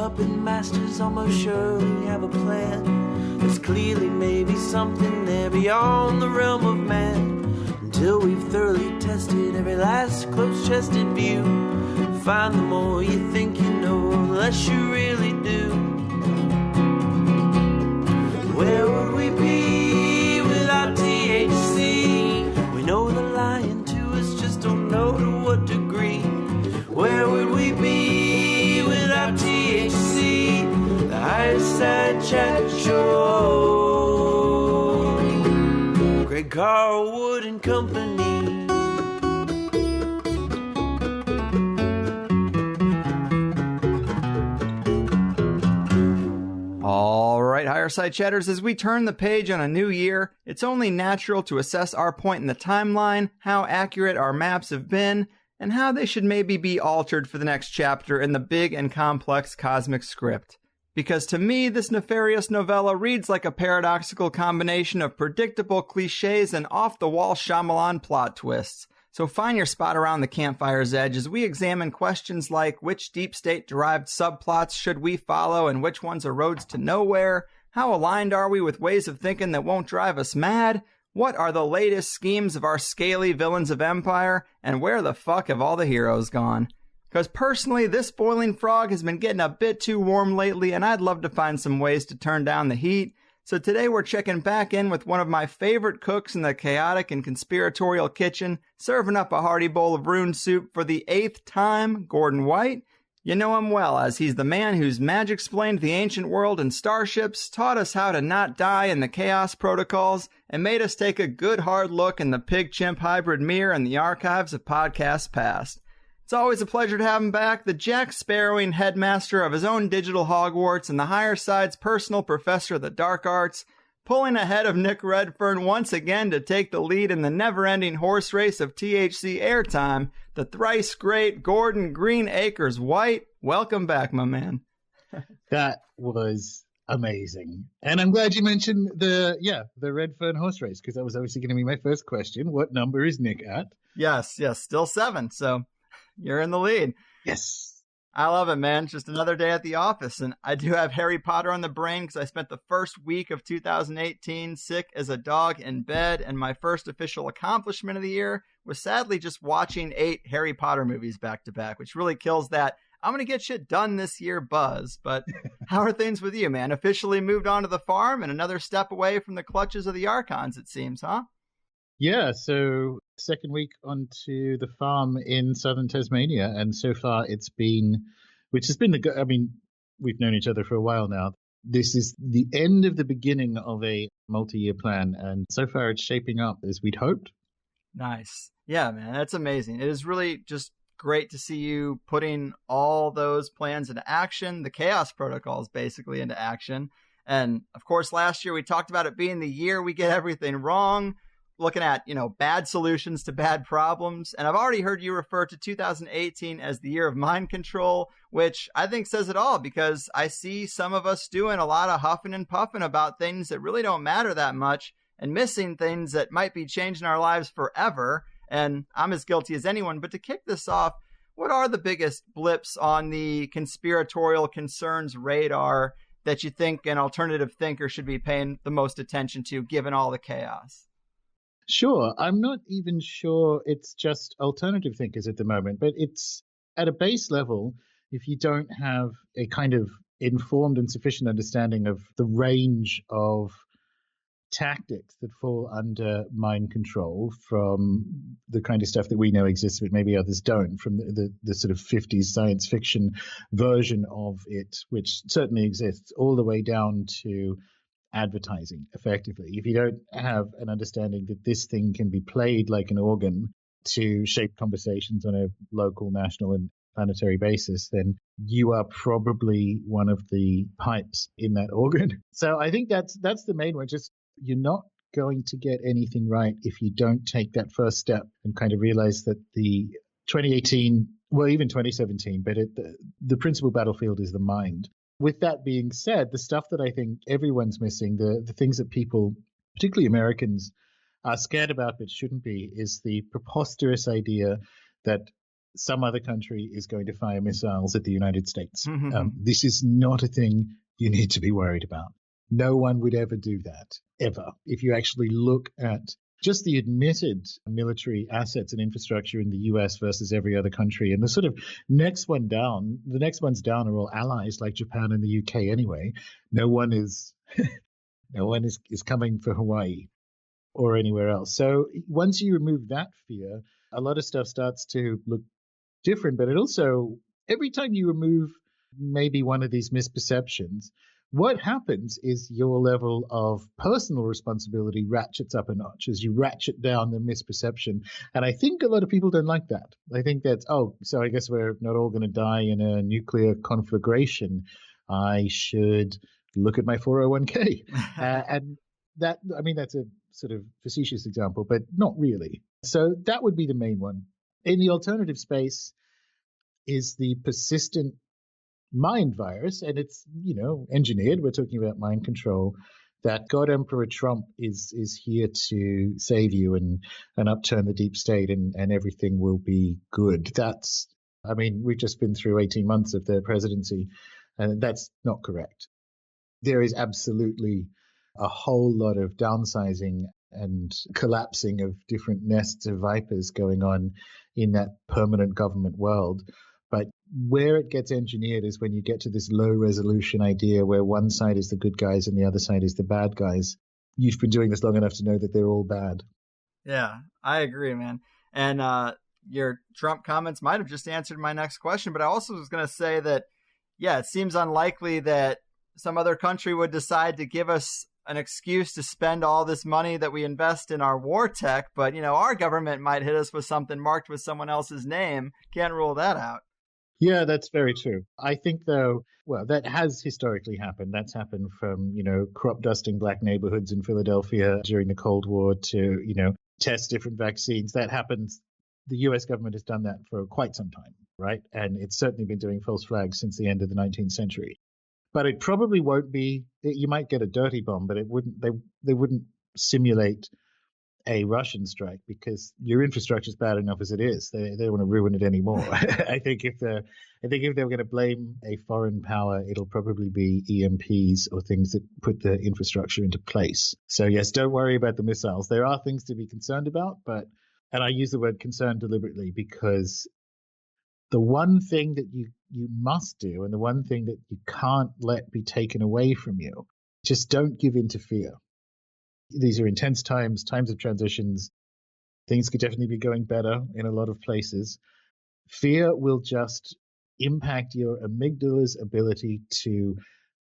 puppet masters almost surely have a plan. There's clearly maybe something there beyond the realm of man. Until we've thoroughly tested every last close-chested view. Find the more you think you know, the less you really do. Where would we be without THC? We know they're lying to us, just don't know to what degree. Where would we be without THC? The Higherside Chat Show. Greg Carlwood and Company. All right, Higherside Chatters, as we turn the page on a new year, it's only natural to assess our point in the timeline, how accurate our maps have been, and how they should maybe be altered for the next chapter in the big and complex cosmic script. Because to me, this nefarious novella reads like a paradoxical combination of predictable cliches and off-the-wall Shyamalan plot twists. So find your spot around the campfire's edge as we examine questions like which deep state-derived subplots should we follow and which ones are roads to nowhere, how aligned are we with ways of thinking that won't drive us mad, what are the latest schemes of our scaly villains of empire, and where the fuck have all the heroes gone? Because personally, this boiling frog has been getting a bit too warm lately, and I'd love to find some ways to turn down the heat. So today we're checking back in with one of my favorite cooks in the chaotic and conspiratorial kitchen, serving up a hearty bowl of rune soup for the 8th time, Gordon White. You know him well, as he's the man whose magic-explained the ancient world and starships, taught us how to not die in the chaos protocols, and made us take a good hard look in the pig-chimp hybrid mirror and the archives of podcasts past. It's always a pleasure to have him back, the Jack Sparrowing headmaster of his own digital Hogwarts and the Higherside's personal professor of the dark arts, pulling ahead of Nick Redfern once again to take the lead in the never-ending horse race of THC airtime, the thrice great Gordon Green Acres White. Welcome back, my man. That was amazing. And I'm glad you mentioned the Redfern horse race, because that was obviously going to be my first question. What number is Nick at? Yes, still 7, so you're in the lead. Yes. I love it, man. Just another day at the office. And I do have Harry Potter on the brain because I spent the first week of 2018 sick as a dog in bed. And my first official accomplishment of the year was sadly just watching 8 Harry Potter movies back to back, which really kills that I'm going to get shit done this year buzz. But how are things with you, man? Officially moved on to the farm and another step away from the clutches of the Archons, it seems, huh? Yeah, so second week onto the farm in southern Tasmania, and so far it's been, which has been we've known each other for a while now. This is the end of the beginning of a multi-year plan, and so far it's shaping up as we'd hoped. Nice. Yeah, man, that's amazing. It is really just great to see you putting all those plans into action, the chaos protocols basically into action. And of course, last year we talked about it being the year we get everything wrong, looking at, bad solutions to bad problems. And I've already heard you refer to 2018 as the year of mind control, which I think says it all, because I see some of us doing a lot of huffing and puffing about things that really don't matter that much and missing things that might be changing our lives forever. And I'm as guilty as anyone. But to kick this off, what are the biggest blips on the conspiratorial concerns radar that you think an alternative thinker should be paying the most attention to, given all the chaos? Sure. I'm not even sure it's just alternative thinkers at the moment, but it's at a base level, if you don't have a kind of informed and sufficient understanding of the range of tactics that fall under mind control, from the kind of stuff that we know exists, but maybe others don't, from the sort of 50s science fiction version of it, which certainly exists, all the way down to advertising, effectively. If you don't have an understanding that this thing can be played like an organ to shape conversations on a local, national, and planetary basis, then you are probably one of the pipes in that organ. So I think that's the main one. Just, you're not going to get anything right if you don't take that first step and kind of realize that the 2018, well, even 2017, but the principal battlefield is the mind. With that being said, the stuff that I think everyone's missing, the things that people, particularly Americans, are scared about but shouldn't be, is the preposterous idea that some other country is going to fire missiles at the United States. This is not a thing you need to be worried about. No one would ever do that, ever. If you actually look at just the admitted military assets and infrastructure in the US versus every other country, and the sort of next ones down are all allies like Japan and the UK anyway. No one is coming for Hawaii or anywhere else. So once you remove that fear, a lot of stuff starts to look different. But it also, every time you remove maybe one of these misperceptions, what happens is your level of personal responsibility ratchets up a notch as you ratchet down the misperception. And I think a lot of people don't like that. I think that's, so I guess we're not all going to die in a nuclear conflagration. I should look at my 401k. And that, I mean, that's a sort of facetious example, but not really. So that would be the main one. In the alternative space is the persistent mind virus, and it's, engineered. We're talking about mind control, that God Emperor Trump is here to save you and upturn the deep state, and everything will be good. We've just been through 18 months of their presidency, and that's not correct. There is absolutely a whole lot of downsizing and collapsing of different nests of vipers going on in that permanent government world. But where it gets engineered is when you get to this low resolution idea where one side is the good guys and the other side is the bad guys. You've been doing this long enough to know that they're all bad. Yeah, I agree, man. And your Trump comments might have just answered my next question, but I also was going to say that, it seems unlikely that some other country would decide to give us an excuse to spend all this money that we invest in our war tech. But, our government might hit us with something marked with someone else's name. Can't rule that out. Yeah, that's very true. I think, though, that has historically happened. That's happened from, crop dusting black neighborhoods in Philadelphia during the Cold War to, test different vaccines. That happens. The US government has done that for quite some time, right? And it's certainly been doing false flags since the end of the 19th century. But it probably won't be, you might get a dirty bomb, but they wouldn't simulate a Russian strike because your infrastructure is bad enough as it is. They don't want to ruin it anymore. I think if they were going to blame a foreign power, it'll probably be EMPs or things that put the infrastructure into place. So yes, don't worry about the missiles. There are things to be concerned about, and I use the word concern deliberately because the one thing that you must do and the one thing that you can't let be taken away from you, just don't give in to fear. These are intense times of transitions. Things could definitely be going better in a lot of places. Fear will just impact your amygdala's ability to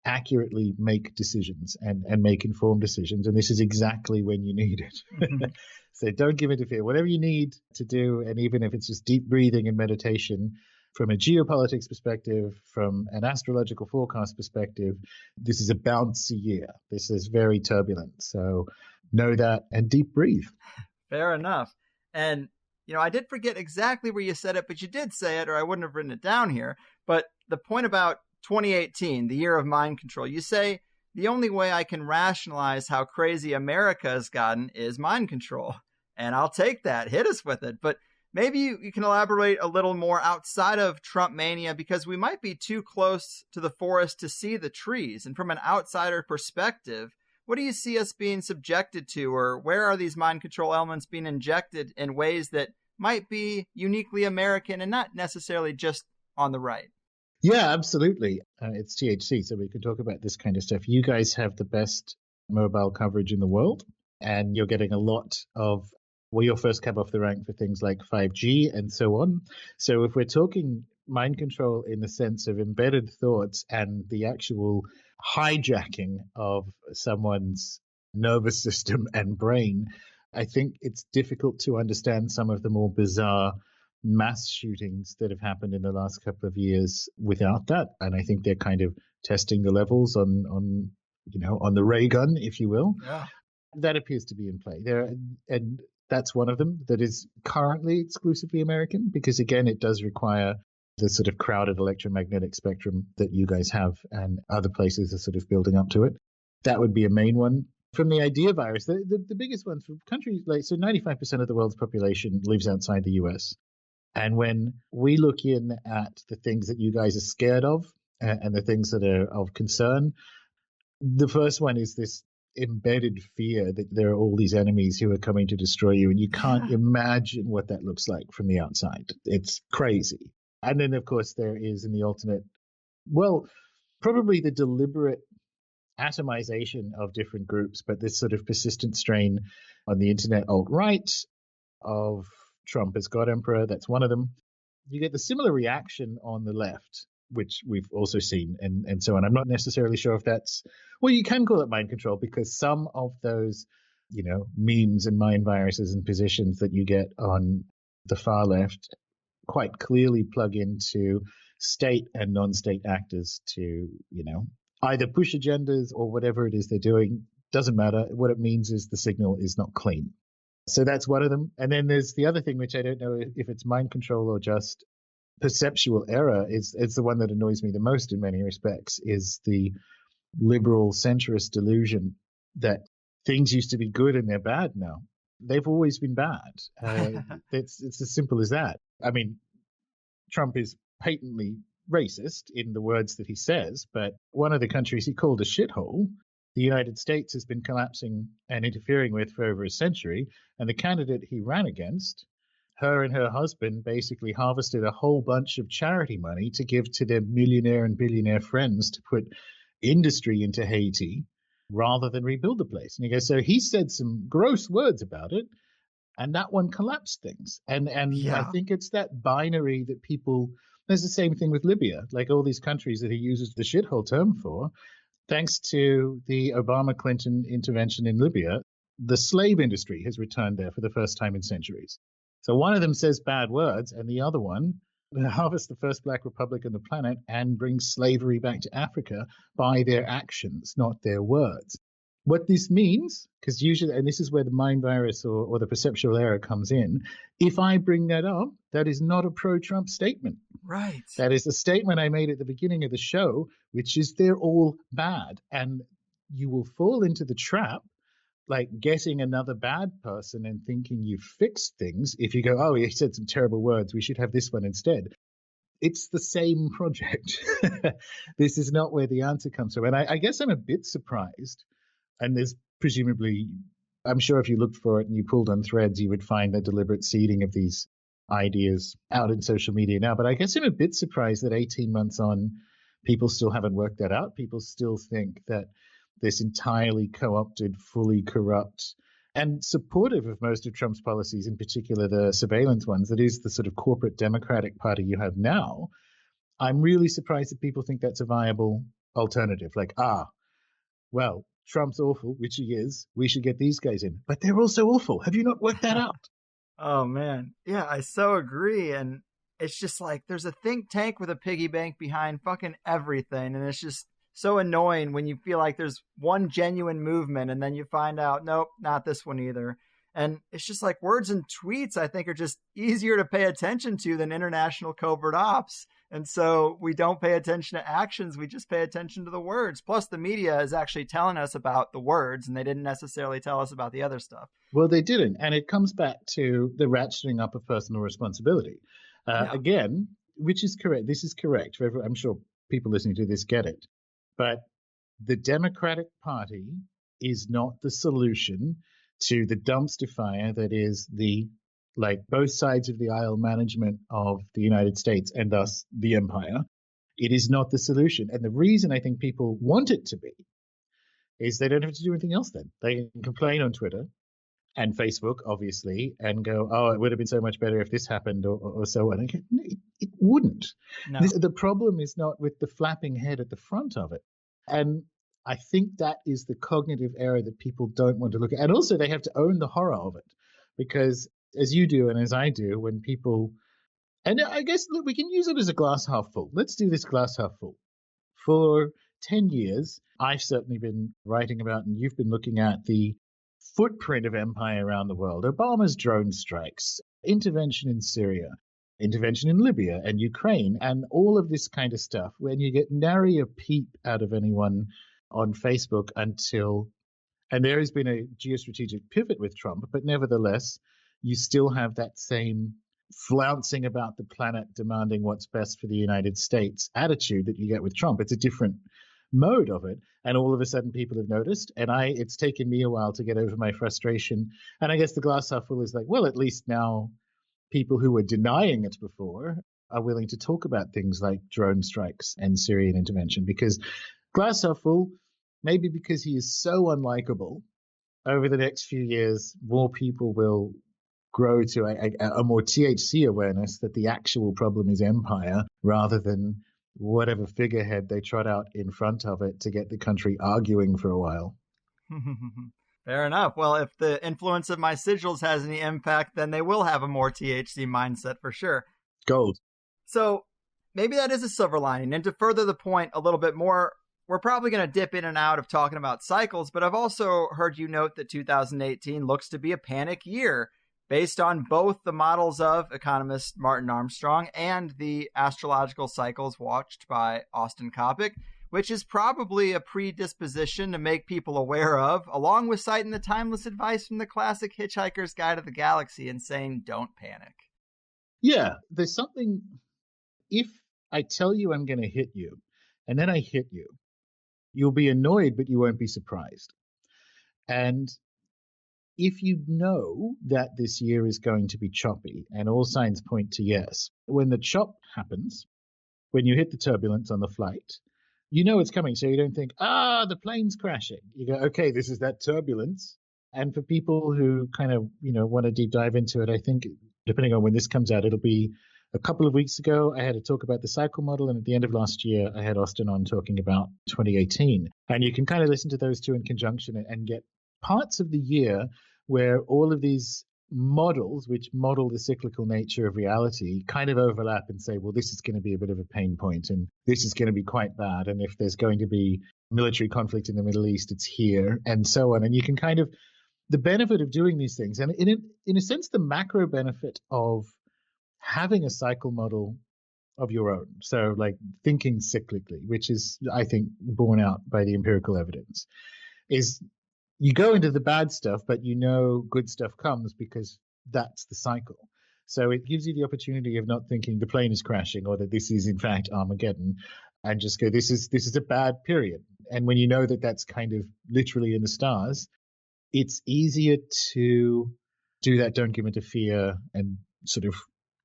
accurately make decisions and make informed decisions. And this is exactly when you need it. So don't give in to fear. Whatever you need to do, and even if it's just deep breathing and meditation, from a geopolitics perspective, from an astrological forecast perspective, this is a bouncy year. This is very turbulent. So know that and deep breathe. Fair enough. And, I did forget exactly where you said it, but you did say it, or I wouldn't have written it down here. But the point about 2018, the year of mind control, you say the only way I can rationalize how crazy America has gotten is mind control. And I'll take that. Hit us with it. But maybe you can elaborate a little more outside of Trump mania, because we might be too close to the forest to see the trees. And from an outsider perspective, what do you see us being subjected to, or where are these mind control elements being injected in ways that might be uniquely American and not necessarily just on the right? Yeah, absolutely. It's THC, so we can talk about this kind of stuff. You guys have the best mobile coverage in the world, and you're getting a lot of, your first cab off the rank for things like 5G and so on. So if we're talking mind control in the sense of embedded thoughts and the actual hijacking of someone's nervous system and brain, I think it's difficult to understand some of the more bizarre mass shootings that have happened in the last couple of years without that. And I think they're kind of testing the levels on the ray gun, if you will. Yeah. That appears to be in play there. And that's one of them that is currently exclusively American, because again, it does require the sort of crowded electromagnetic spectrum that you guys have, and other places are sort of building up to it. That would be a main one. From the idea virus, the biggest ones from countries like, so 95% of the world's population lives outside the US. And when we look in at the things that you guys are scared of and the things that are of concern, the first one is this embedded fear that there are all these enemies who are coming to destroy you, and you can't imagine what that looks like from the outside. It's crazy. And then, of course, there is in the alternate, well, probably the deliberate atomization of different groups, but this sort of persistent strain on the internet alt-right of Trump as God Emperor. That's one of them. You get the similar reaction on the left, which we've also seen, and so on. I'm not necessarily sure if that's, well, you can call it mind control, because some of those, memes and mind viruses and positions that you get on the far left quite clearly plug into state and non-state actors to, either push agendas or whatever it is they're doing. Doesn't matter. What it means is the signal is not clean. So that's one of them. And then there's the other thing, which I don't know if it's mind control or just perceptual error, is the one that annoys me the most in many respects, is the liberal centrist delusion that things used to be good and they're bad now. They've always been bad. It's as simple as that. I mean, Trump is patently racist in the words that he says, but one of the countries he called a shithole, the United States, has been collapsing and interfering with for over a century, and the candidate he ran against, her and her husband basically harvested a whole bunch of charity money to give to their millionaire and billionaire friends to put industry into Haiti rather than rebuild the place. And he goes, so he said some gross words about it, and that one collapsed things. And I think it's that binary that people, there's the same thing with Libya, like all these countries that he uses the shithole term for. Thanks to the Obama-Clinton intervention in Libya, the slave industry has returned there for the first time in centuries. So one of them says bad words, and the other one harvests the first black republic on the planet and brings slavery back to Africa by their actions, not their words. What this means, because usually, and this is where the mind virus or the perceptual error comes in, if I bring that up, that is not a pro-Trump statement. Right. That is a statement I made at the beginning of the show, which is they're all bad. And you will fall into the trap, like getting another bad person and thinking you've fixed things. If you go, oh, he said some terrible words, we should have this one instead. It's the same project. This is not where the answer comes from. And I guess I'm a bit surprised. And there's presumably, I'm sure if you looked for it and you pulled on threads, you would find the deliberate seeding of these ideas out in social media now. But I guess I'm a bit surprised that 18 months on, people still haven't worked that out. People still think that this entirely co-opted, fully corrupt, and supportive of most of Trump's policies, in particular the surveillance ones, that is the sort of corporate Democratic Party you have now. I'm really surprised that people think that's a viable alternative. Like, well, Trump's awful, which he is. We should get these guys in. But they're also awful. Have you not worked that out? Oh, man. Yeah, I so agree. And it's just like there's a think tank with a piggy bank behind fucking everything. And it's just so annoying when you feel like there's one genuine movement and then you find out, nope, not this one either. And it's just like words and tweets, I think, are just easier to pay attention to than international covert ops. And so we don't pay attention to actions. We just pay attention to the words. Plus, the media is actually telling us about the words, and they didn't necessarily tell us about the other stuff. Well, they didn't. And it comes back to the ratcheting up of personal responsibility. Again, which is correct. This is correct. I'm sure people listening to this get it. But the Democratic Party is not the solution to the dumpster fire that is the, like, both sides of the aisle management of the United States and thus the empire. It is not the solution. And the reason I think people want it to be is they don't have to do anything else then. They can complain on Twitter and Facebook, obviously, and go, oh, it would have been so much better if this happened or so on. It wouldn't. No. The problem is not with the flapping head at the front of it. And I think that is the cognitive error that people don't want to look at. And also they have to own the horror of it, because as you do and as I do, when people, and I guess, look, we can use it as a glass half full. Let's do this glass half full. For 10 years, I've certainly been writing about, and you've been looking at the footprint of empire around the world. Obama's drone strikes, intervention in Syria, intervention in Libya and Ukraine, and all of this kind of stuff. When you get nary a peep out of anyone on Facebook until, and there has been a geostrategic pivot with Trump, but nevertheless, you still have that same flouncing about the planet, demanding what's best for the United States attitude that you get with Trump. It's a different mode of it. And all of a sudden people have noticed. And it's taken me a while to get over my frustration. And I guess the glass half full is like, well, at least now people who were denying it before are willing to talk about things like drone strikes and Syrian intervention, because glass half full, maybe because he is so unlikable, over the next few years, more people will grow to a more THC awareness that the actual problem is empire rather than whatever figurehead they trot out in front of it to get the country arguing for a while. Fair enough. Well, if the influence of my sigils has any impact, then they will have a more THC mindset for sure. Gold. So maybe that is a silver lining. And to further the point a little bit more, we're probably going to dip in and out of talking about cycles, but I've also heard you note that 2018 looks to be a panic year based on both the models of economist Martin Armstrong and the astrological cycles watched by Austin Coppock, which is probably a predisposition to make people aware of, along with citing the timeless advice from the classic Hitchhiker's Guide to the Galaxy and saying, don't panic. Yeah, there's something, if I tell you I'm going to hit you, and then I hit you, you'll be annoyed, but you won't be surprised. And if you know that this year is going to be choppy, and all signs point to yes, when the chop happens, when you hit the turbulence on the flight, you know it's coming. So you don't think, the plane's crashing. You go, okay, this is that turbulence. And for people who kind of, want to deep dive into it, I think depending on when this comes out, it'll be a couple of weeks ago, I had to talk about the cycle model. And at the end of last year, I had Austin on talking about 2018. And you can kind of listen to those two in conjunction and get parts of the year where all of these models, which model the cyclical nature of reality, kind of overlap and say, well, this is going to be a bit of a pain point and this is going to be quite bad. And if there's going to be military conflict in the Middle East, it's here and so on. And you can kind of, the benefit of doing these things, and in a sense, the macro benefit of having a cycle model of your own. So like thinking cyclically, which is, I think, borne out by the empirical evidence, is you go into the bad stuff, but good stuff comes because that's the cycle. So it gives you the opportunity of not thinking the plane is crashing or that this is in fact Armageddon, and just go, this is a bad period. And when you know that that's kind of literally in the stars, it's easier to do that don't give into fear and sort of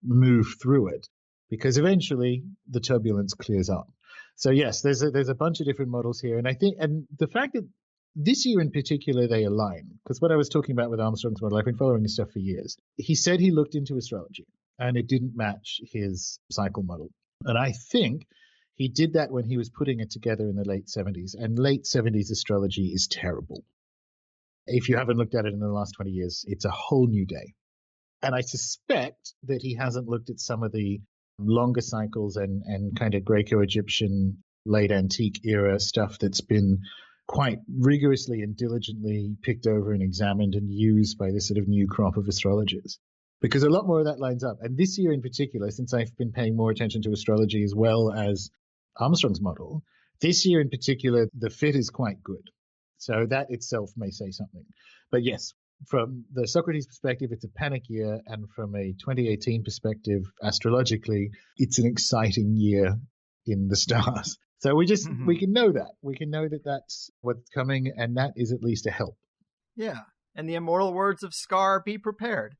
move through it, because eventually the turbulence clears up. So yes, there's a bunch of different models here, and I think, and the fact that this year in particular they align, because what I was talking about with Armstrong's model, I've been following his stuff for years. He said he looked into astrology and it didn't match his cycle model, and I think he did that when he was putting it together in the late 70s, and late 70s astrology is terrible. If you haven't looked at it in the last 20 years, it's a whole new day. And I suspect that he hasn't looked at some of the longer cycles and kind of Greco-Egyptian late antique era stuff that's been quite rigorously and diligently picked over and examined and used by this sort of new crop of astrologers. Because a lot more of that lines up. And this year in particular, since I've been paying more attention to astrology as well as Armstrong's model, this year in particular, the fit is quite good. So that itself may say something. But yes, from the Socrates perspective, it's a panic year. And from a 2018 perspective, astrologically, it's an exciting year in the stars. So we can know that. We can know that that's what's coming, and that is at least a help. Yeah. And the immortal words of Scar, be prepared.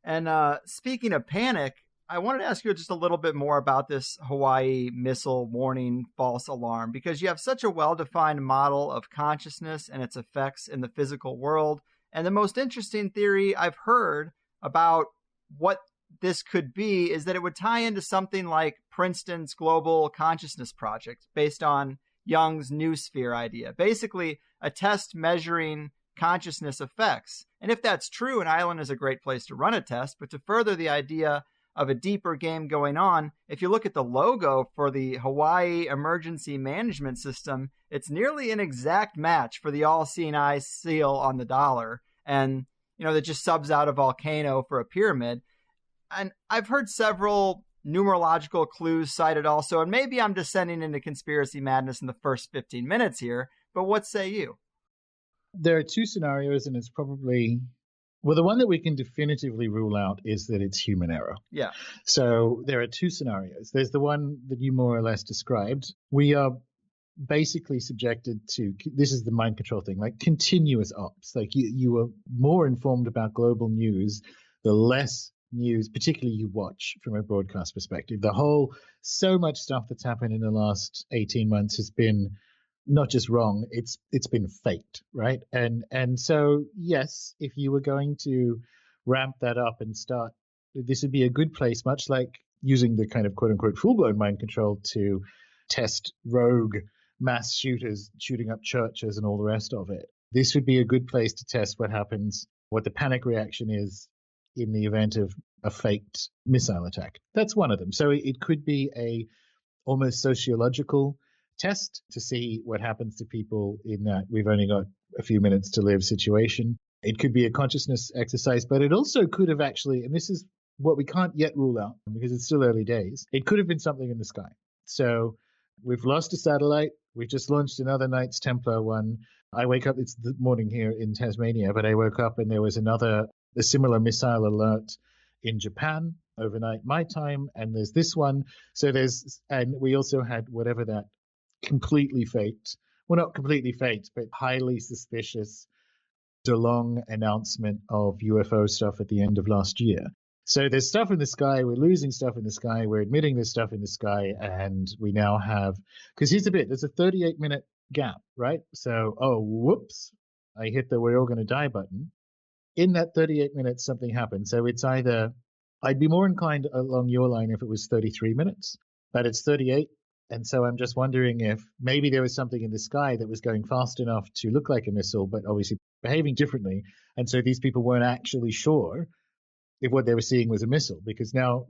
And speaking of panic, I wanted to ask you just a little bit more about this Hawaii missile warning false alarm, because you have such a well-defined model of consciousness and its effects in the physical world. And the most interesting theory I've heard about what this could be is that it would tie into something like Princeton's Global Consciousness Project based on Jung's noosphere idea. Basically, a test measuring consciousness effects. And if that's true, an island is a great place to run a test. But to further the idea of a deeper game going on, if you look at the logo for the Hawaii Emergency Management System, it's nearly an exact match for the all-seeing eye seal on the dollar. And, that just subs out a volcano for a pyramid. And I've heard several numerological clues cited also, and maybe I'm descending into conspiracy madness in the first 15 minutes here, but what say you? There are two scenarios, and it's probably Well, the one that we can definitively rule out is that it's human error. Yeah. So there are two scenarios. There's the one that you more or less described. We are basically subjected to, this is the mind control thing, like continuous ops. Like you are more informed about global news, the less news, particularly you watch from a broadcast perspective. So much stuff that's happened in the last 18 months has been not just wrong, it's been faked, right? And so, yes, if you were going to ramp that up and start, this would be a good place, much like using the kind of quote-unquote full-blown mind control to test rogue mass shooters shooting up churches and all the rest of it. This would be a good place to test what happens, what the panic reaction is in the event of a faked missile attack. That's one of them. So it could be a almost sociological test to see what happens to people in that we've only got a few minutes to live situation. It could be a consciousness exercise, but it also could have actually, and this is what we can't yet rule out because it's still early days, it could have been something in the sky. So we've lost a satellite. We've just launched another Knights Templar one. I wake up, it's the morning here in Tasmania, but I woke up and there was a similar missile alert in Japan overnight my time, and there's this one. And we also had whatever that completely faked, well, not completely faked, but highly suspicious DeLong announcement of UFO stuff at the end of last year. So there's stuff in the sky, we're losing stuff in the sky, we're admitting there's stuff in the sky, and we now have, because here's the bit, there's a 38-minute gap, right? So, whoops, I hit the we're all going to die button. In that 38 minutes, something happened. So it's either, I'd be more inclined along your line if it was 33 minutes, but it's 38. And so I'm just wondering if maybe there was something in the sky that was going fast enough to look like a missile, but obviously behaving differently. And so these people weren't actually sure if what they were seeing was a missile, because now,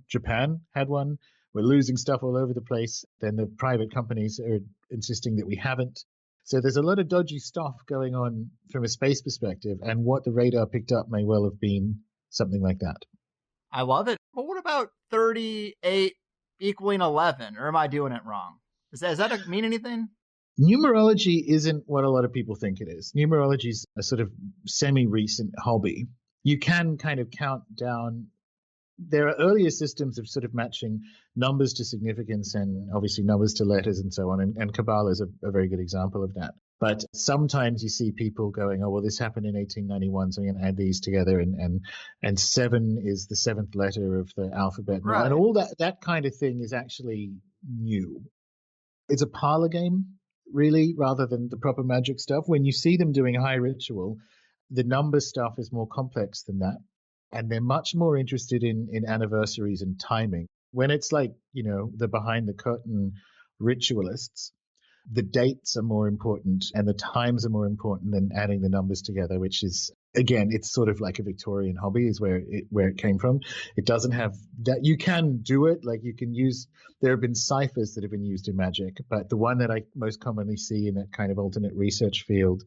Japan had one. We're losing stuff all over the place. Then the private companies are insisting that we haven't. So there's a lot of dodgy stuff going on from a space perspective. And what the radar picked up may well have been something like that. I love it. But what about 38 equaling 11? Or am I doing it wrong? Does that mean anything? Numerology isn't what a lot of people think it is. Numerology is a sort of semi-recent hobby. You can kind of count down. There are earlier systems of sort of matching numbers to significance and obviously numbers to letters and so on. And Kabbalah is a very good example of that. But sometimes you see people going, oh, well, this happened in 1891, so I'm going to add these together. And 7 is the 7th letter of the alphabet. Right. And all that kind of thing is actually new. It's a parlor game, really, rather than the proper magic stuff. When you see them doing high ritual, the number stuff is more complex than that. And they're much more interested in anniversaries and timing. When it's like, the behind the curtain ritualists, the dates are more important and the times are more important than adding the numbers together, which is, again, it's sort of like a Victorian hobby is where it came from. It doesn't have that. You can do it. Like you can use, there have been ciphers that have been used in magic, but the one that I most commonly see in that kind of alternate research field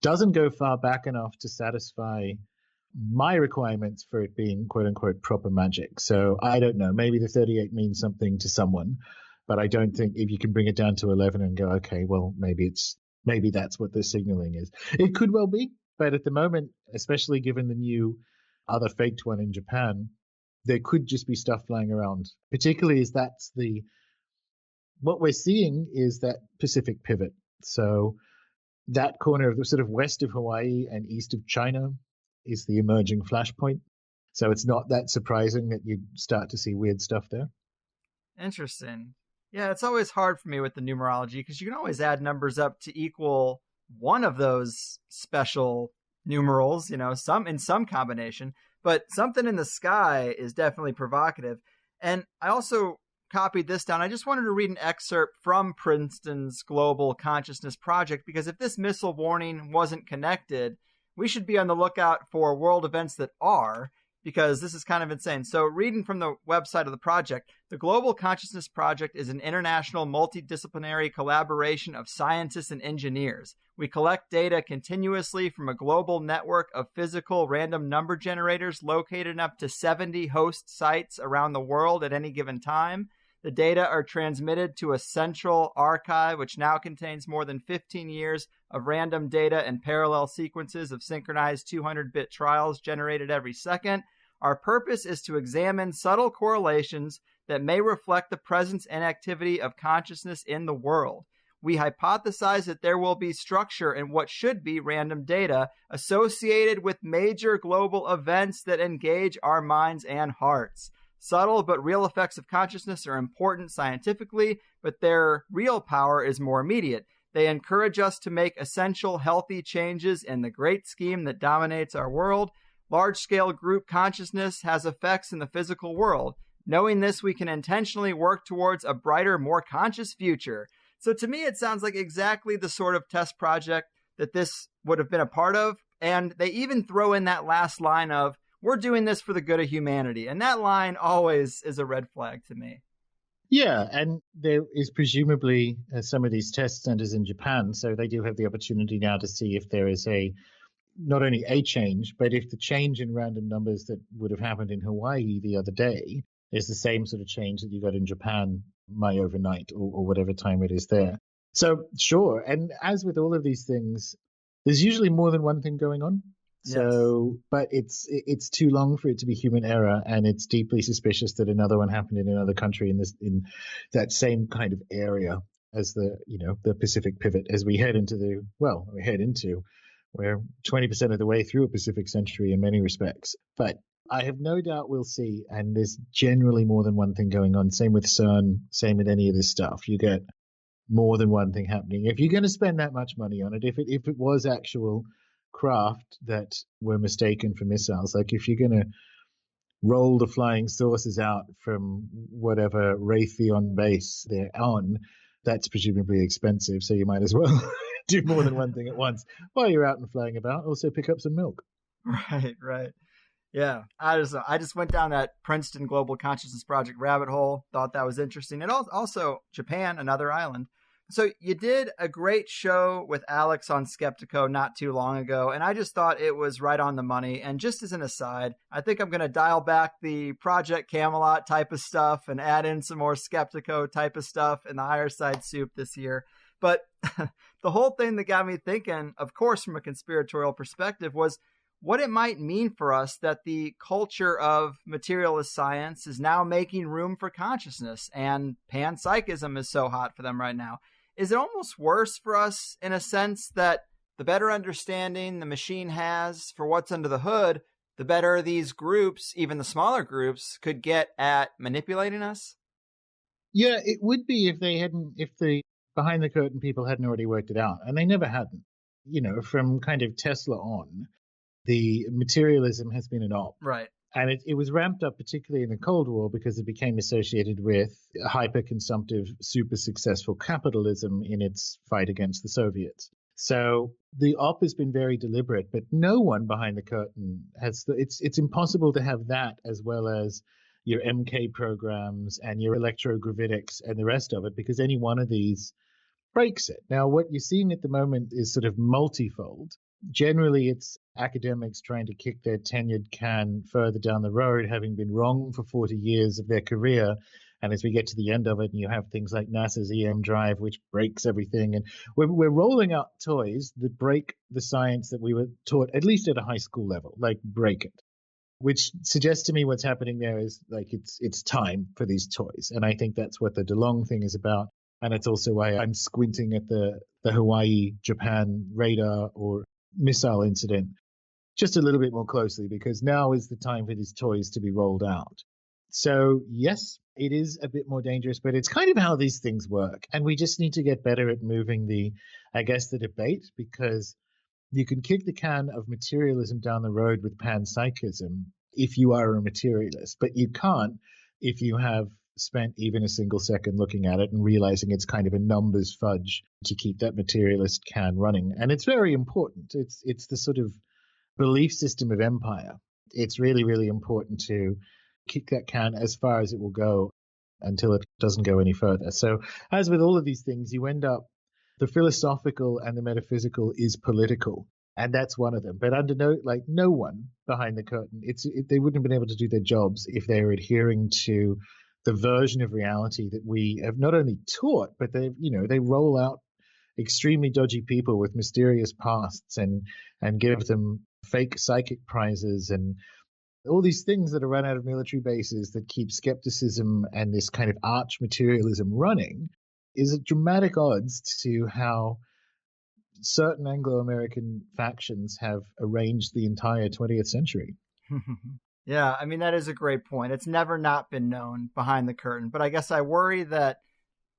doesn't go far back enough to satisfy my requirements for it being quote unquote proper magic. So I don't know, maybe the 38 means something to someone, but I don't think if you can bring it down to 11 and go, okay, well, maybe that's what the signaling is. It could well be, but at the moment, especially given the new other faked one in Japan, there could just be stuff flying around, particularly as what we're seeing is that Pacific pivot. So that corner of the sort of west of Hawaii and east of China is the emerging flashpoint. So it's not that surprising that you start to see weird stuff there. Interesting. Yeah, it's always hard for me with the numerology because you can always add numbers up to equal one of those special numerals, in some combination. But something in the sky is definitely provocative. And I also copied this down. I just wanted to read an excerpt from Princeton's Global Consciousness Project, because if this missile warning wasn't connected, we should be on the lookout for world events that are, because this is kind of insane. So reading from the website of the project, the Global Consciousness Project is an international multidisciplinary collaboration of scientists and engineers. We collect data continuously from a global network of physical random number generators located in up to 70 host sites around the world at any given time. The data are transmitted to a central archive, which now contains more than 15 years of random data and parallel sequences of synchronized 200-bit trials generated every second. Our purpose is to examine subtle correlations that may reflect the presence and activity of consciousness in the world. We hypothesize that there will be structure in what should be random data associated with major global events that engage our minds and hearts. Subtle but real effects of consciousness are important scientifically, but their real power is more immediate. They encourage us to make essential, healthy changes in the great scheme that dominates our world. Large-scale group consciousness has effects in the physical world. Knowing this, we can intentionally work towards a brighter, more conscious future. So to me, it sounds like exactly the sort of test project that this would have been a part of. And they even throw in that last line of, we're doing this for the good of humanity. And that line always is a red flag to me. Yeah, and there is presumably some of these test centers in Japan, so they do have the opportunity now to see if there is not only a change, but if the change in random numbers that would have happened in Hawaii the other day is the same sort of change that you got in Japan overnight or whatever time it is there. So sure, and as with all of these things, there's usually more than one thing going on. So, yes. But it's too long for it to be human error, and it's deeply suspicious that another one happened in another country in that same kind of area as the Pacific pivot. As we head into we're 20% of the way through a Pacific century in many respects. But I have no doubt we'll see, and there's generally more than one thing going on. Same with CERN, same with any of this stuff. You get more than one thing happening. If you're going to spend that much money on it, if it was actual craft that were mistaken for missiles, like if you're going to roll the flying saucers out from whatever Raytheon base they're on, that's presumably expensive, so you might as well do more than one thing at once while you're out and flying about. Also pick up some milk. Right. Yeah, I just went down that Princeton Global Consciousness Project rabbit hole, thought that was interesting. And also Japan, another island. So you did a great show with Alex on Skeptico not too long ago, and I just thought it was right on the money. And just as an aside, I think I'm going to dial back the Project Camelot type of stuff and add in some more Skeptico type of stuff in the Higherside soup this year. But the whole thing that got me thinking, of course, from a conspiratorial perspective, was what it might mean for us that the culture of materialist science is now making room for consciousness, and panpsychism is so hot for them right now. Is it almost worse for us in a sense that the better understanding the machine has for what's under the hood, the better these groups, even the smaller groups, could get at manipulating us? Yeah, it would be if the behind the curtain people hadn't already worked it out, and they never hadn't. From kind of Tesla on, the materialism has been an op. Right. And it was ramped up particularly in the Cold War because it became associated with hyper-consumptive, super successful capitalism in its fight against the Soviets. So the op has been very deliberate, but no one behind the curtain has. It's impossible to have that as well as your MK programs and your electrogravitics and the rest of it, because any one of these breaks it. Now, what you're seeing at the moment is sort of multifold. Generally, it's academics trying to kick their tenured can further down the road, having been wrong for 40 years of their career. And as we get to the end of it, and you have things like NASA's EM drive, which breaks everything. And we're rolling out toys that break the science that we were taught, at least at a high school level, like break it. Which suggests to me what's happening there is like it's time for these toys. And I think that's what the DeLong thing is about. And it's also why I'm squinting at the Hawaii-Japan radar or missile incident just a little bit more closely, because now is the time for these toys to be rolled out. So yes, it is a bit more dangerous, but it's kind of how these things work. And we just need to get better at moving the debate, because you can kick the can of materialism down the road with panpsychism if you are a materialist, but you can't if you have spent even a single second looking at it and realizing it's kind of a numbers fudge to keep that materialist can running. And it's very important. It's the sort of belief system of empire. It's really, really important to kick that can as far as it will go until it doesn't go any further. So as with all of these things, you end up, the philosophical and the metaphysical is political. And that's one of them. But under no one behind the curtain, they wouldn't have been able to do their jobs if they were adhering to the version of reality that we have not only taught, but they roll out extremely dodgy people with mysterious pasts and give them fake psychic prizes and all these things that are run out of military bases that keep skepticism and this kind of arch materialism running is at dramatic odds to how certain Anglo-American factions have arranged the entire 20th century. Yeah, I mean, that is a great point. It's never not been known behind the curtain, but I guess I worry that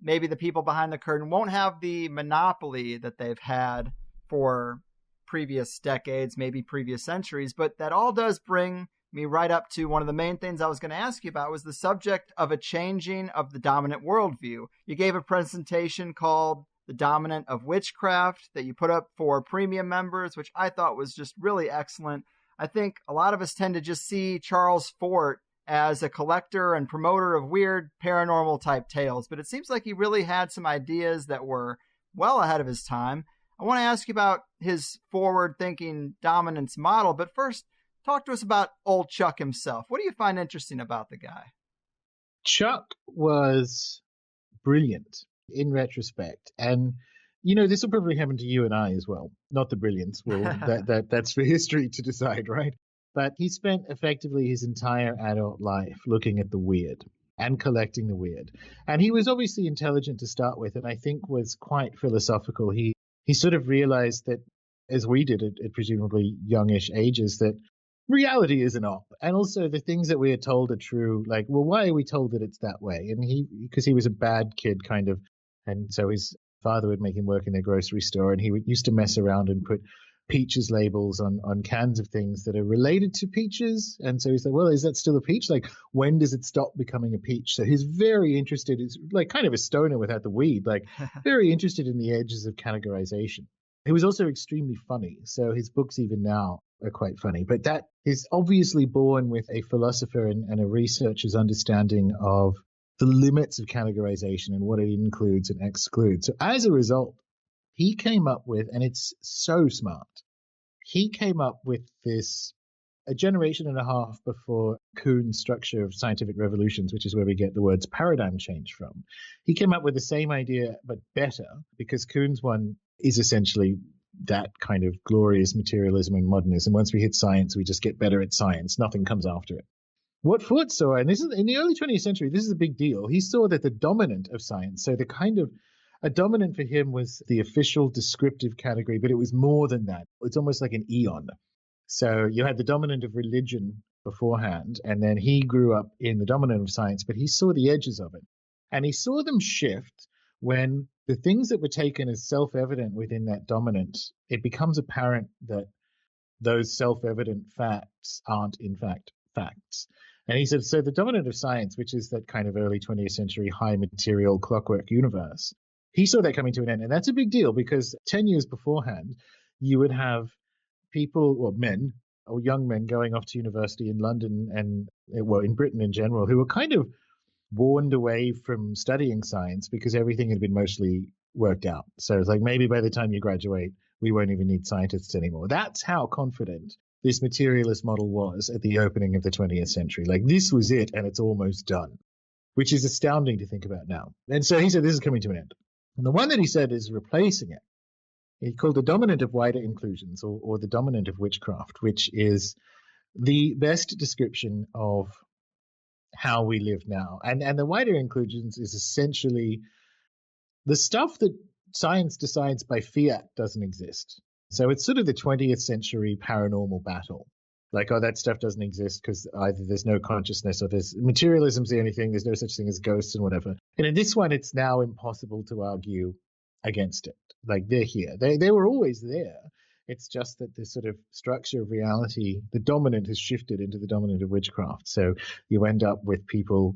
maybe the people behind the curtain won't have the monopoly that they've had for previous decades, maybe previous centuries, but that all does bring me right up to one of the main things I was going to ask you about was the subject of a changing of the dominant worldview. You gave a presentation called The Dominant of Witchcraft that you put up for premium members, which I thought was just really excellent. I think a lot of us tend to just see Charles Fort as a collector and promoter of weird paranormal type tales, but it seems like he really had some ideas that were well ahead of his time. I want to ask you about his forward-thinking dominance model, but first, talk to us about old Chuck himself. What do you find interesting about the guy? Chuck was brilliant in retrospect, and this will probably happen to you and I as well. Not the brilliance. Well, that's for history to decide, right? But he spent effectively his entire adult life looking at the weird and collecting the weird. And he was obviously intelligent to start with, and I think was quite philosophical. He sort of realized that, as we did at presumably youngish ages, that reality is an op. And also the things that we are told are true. Like, well, why are we told that it's that way? And because he was a bad kid, kind of. And so his father would make him work in a grocery store, and he used to mess around and put peaches labels on cans of things that are related to peaches. And so he's like, well, is that still a peach? Like, when does it stop becoming a peach? So he's very interested. He's like kind of a stoner without the weed, like very interested in the edges of categorization. He was also extremely funny. So his books even now are quite funny. But that is obviously born with a philosopher and a researcher's understanding of the limits of categorization and what it includes and excludes. So as a result, he came up with, and it's so smart, he came up with this a generation and a half before Kuhn's structure of scientific revolutions, which is where we get the words paradigm change from. He came up with the same idea, but better, because Kuhn's one is essentially that kind of glorious materialism and modernism. Once we hit science, we just get better at science. Nothing comes after it. What Foote saw, and this is in the early 20th century, this is a big deal. He saw that the dominant of science, so the kind of a dominant for him was the official descriptive category, but it was more than that. It's almost like an eon. So you had the dominant of religion beforehand, and then he grew up in the dominant of science, but he saw the edges of it. And he saw them shift when the things that were taken as self-evident within that dominant, it becomes apparent that those self-evident facts aren't in fact facts. And he said, so the dominant of science, which is that kind of early 20th century high material clockwork universe, he saw that coming to an end. And that's a big deal because 10 years beforehand, you would have people, or men, or young men going off to university in London and, well, in Britain in general, who were kind of warned away from studying science because everything had been mostly worked out. So it's like, maybe by the time you graduate, we won't even need scientists anymore. That's how confident this materialist model was at the opening of the 20th century. Like, this was it, and it's almost done, which is astounding to think about now. And so he said, this is coming to an end. And the one that he said is replacing it, he called the dominant of wider inclusions, or the dominant of witchcraft, which is the best description of how we live now. And the wider inclusions is essentially the stuff that science decides by fiat doesn't exist. So it's sort of the 20th century paranormal battle. Like, oh, that stuff doesn't exist because either there's no consciousness or there's materialism's the only thing, there's no such thing as ghosts and whatever. And in this one, it's now impossible to argue against it. Like, they're here. They were always there. It's just that the sort of structure of reality, the dominant has shifted into the dominant of witchcraft. So you end up with people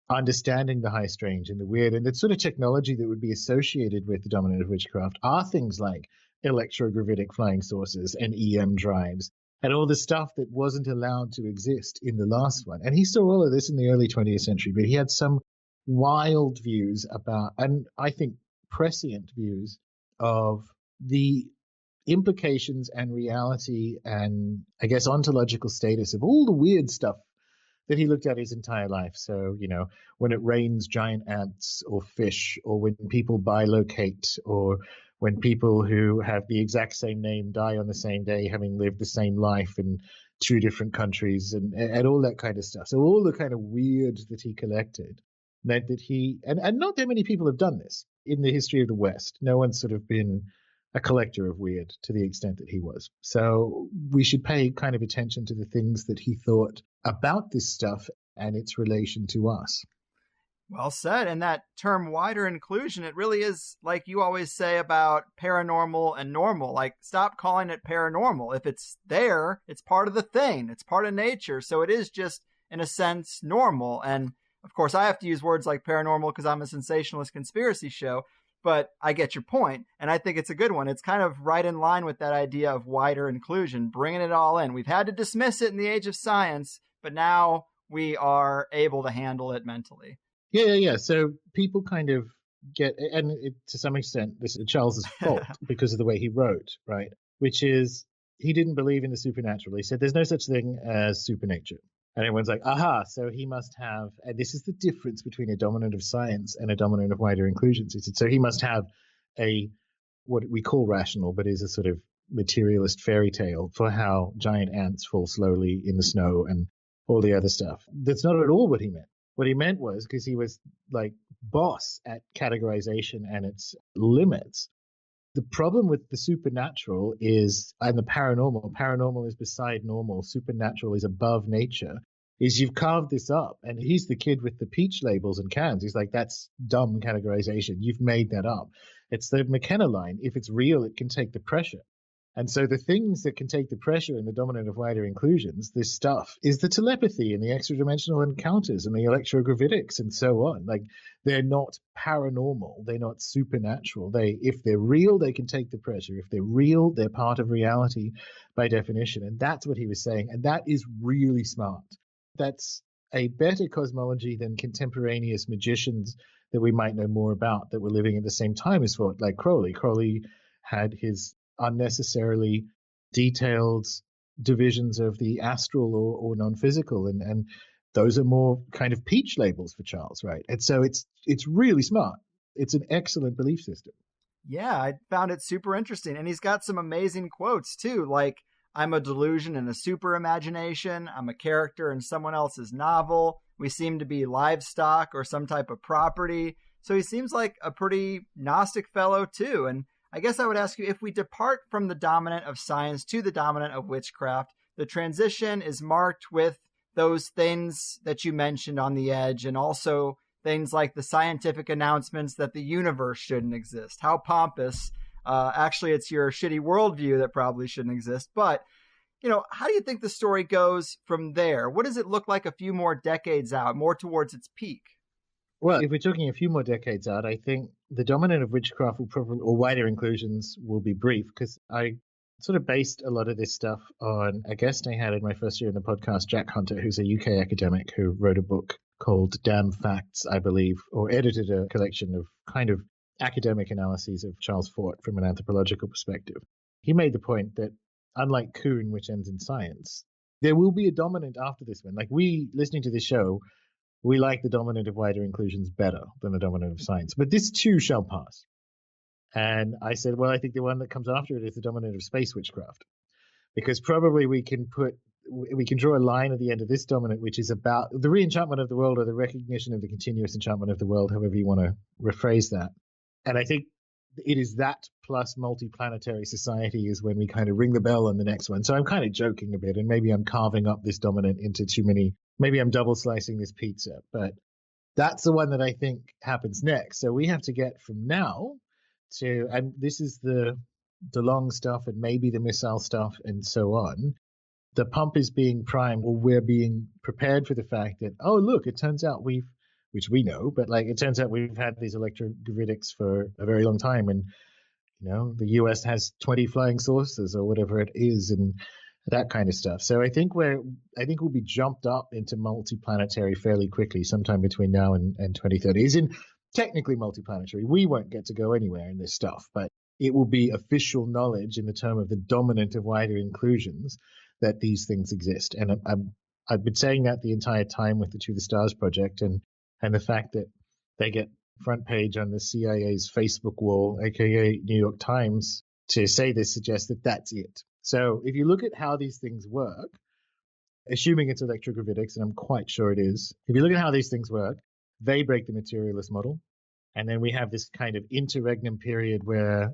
understanding the high strange and the weird, and the sort of technology that would be associated with the dominant of witchcraft are things like electrogravitic flying saucers and EM drives and all the stuff that wasn't allowed to exist in the last one. And he saw all of this in the early 20th century, but he had some wild views about, and I think prescient views of the implications and reality and, I guess, ontological status of all the weird stuff that he looked at his entire life. So, when it rains giant ants or fish, or when people bilocate, or when people who have the exact same name die on the same day, having lived the same life in two different countries, and all that kind of stuff. So all the kind of weird that he collected meant that and not that many people have done this in the history of the West. No one's sort of been a collector of weird to the extent that he was. So we should pay kind of attention to the things that he thought about this stuff and its relation to us. Well said. And that term wider inclusion, it really is like you always say about paranormal and normal. Like, stop calling it paranormal. If it's there, it's part of the thing. It's part of nature. So it is just, in a sense, normal. And of course, I have to use words like paranormal because I'm a sensationalist conspiracy show. But I get your point, and I think it's a good one. It's kind of right in line with that idea of wider inclusion, bringing it all in. We've had to dismiss it in the age of science, but now we are able to handle it mentally. Yeah. So people kind of get, and to some extent, this is Charles's fault because of the way he wrote, right? Which is, he didn't believe in the supernatural. He said there's no such thing as supernature. And everyone's like, aha, so he must have, and this is the difference between a dominant of science and a dominant of wider inclusions. He said, so he must have what we call rational, but is a sort of materialist fairy tale for how giant ants fall slowly in the snow and all the other stuff. That's not at all what he meant. What he meant was, because he was like boss at categorization and its limits, the problem with the supernatural is, and the paranormal is beside normal, supernatural is above nature, is you've carved this up. And he's the kid with the peach labels and cans. He's like, that's dumb categorization. You've made that up. It's the McKenna line. If it's real, it can take the pressure. And so the things that can take the pressure in the dominant of wider inclusions, this stuff, is the telepathy and the extra-dimensional encounters and the electrogravitics and so on. Like, they're not paranormal. They're not supernatural. If they're real, they can take the pressure. If they're real, they're part of reality by definition. And that's what he was saying. And that is really smart. That's a better cosmology than contemporaneous magicians that we might know more about that were living at the same time as thought, like Crowley. Crowley had his unnecessarily detailed divisions of the astral or non-physical, and those are more kind of peach labels for Charles, right? And so it's really smart. It's an excellent belief system. Yeah, I found it super interesting. And he's got some amazing quotes too, like, I'm a delusion and a super imagination. I'm a character in someone else's novel. We seem to be livestock or some type of property. So he seems like a pretty Gnostic fellow too. And I guess I would ask you, if we depart from the dominant of science to the dominant of witchcraft, the transition is marked with those things that you mentioned on the edge, and also things like the scientific announcements that the universe shouldn't exist. How pompous. Actually, it's your shitty worldview that probably shouldn't exist. But, how do you think the story goes from there? What does it look like a few more decades out, more towards its peak? Well, if we're talking a few more decades out, I think the dominant of witchcraft will probably, or wider inclusions, will be brief, because I sort of based a lot of this stuff on a guest I had in my first year in the podcast, Jack Hunter, who's a UK academic who wrote a book called Damn Facts, I believe, or edited a collection of kind of academic analyses of Charles Fort from an anthropological perspective. He made the point that, unlike Kuhn, which ends in science, there will be a dominant after this one. Like, we, listening to this show, we like the dominant of wider inclusions better than the dominant of science. But this too shall pass. And I said, well, I think the one that comes after it is the dominant of space witchcraft. Because probably we can draw a line at the end of this dominant, which is about the re-enchantment of the world, or the recognition of the continuous enchantment of the world, however you want to rephrase that. And I think it is that plus multiplanetary society is when we kind of ring the bell on the next one. So I'm kind of joking a bit, and maybe I'm carving up this dominant into too many. Maybe I'm double slicing this pizza, but that's the one that I think happens next. So we have to get from now to, and this is the long stuff and maybe the missile stuff and so on. The pump is being primed, or we're being prepared for the fact that, oh, look, it turns out which we know, but it turns out we've had these electrogravitics for a very long time. And, the US has 20 flying saucers or whatever it is, and that kind of stuff. So I think we'll be jumped up into multiplanetary fairly quickly, sometime between now and 2030. As in, technically multiplanetary. We won't get to go anywhere in this stuff, but it will be official knowledge in the term of the dominant of wider inclusions that these things exist. And I've been saying that the entire time with the To the Stars project, and the fact that they get front page on the CIA's Facebook wall, aka New York Times, to say this suggests that that's it. So if you look at how these things work, assuming it's electrogravitics, and I'm quite sure it is, if you look at how these things work, they break the materialist model. And then we have this kind of interregnum period where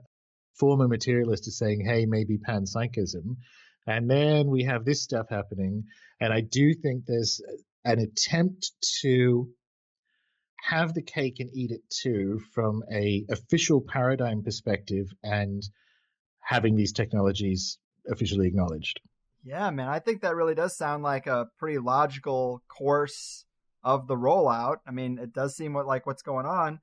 former materialist is saying, hey, maybe panpsychism. And then we have this stuff happening. And I do think there's an attempt to have the cake and eat it too from a official paradigm perspective and having these technologies officially acknowledged. Yeah, man, I think that really does sound like a pretty logical course of the rollout. I mean, it does seem like what's going on.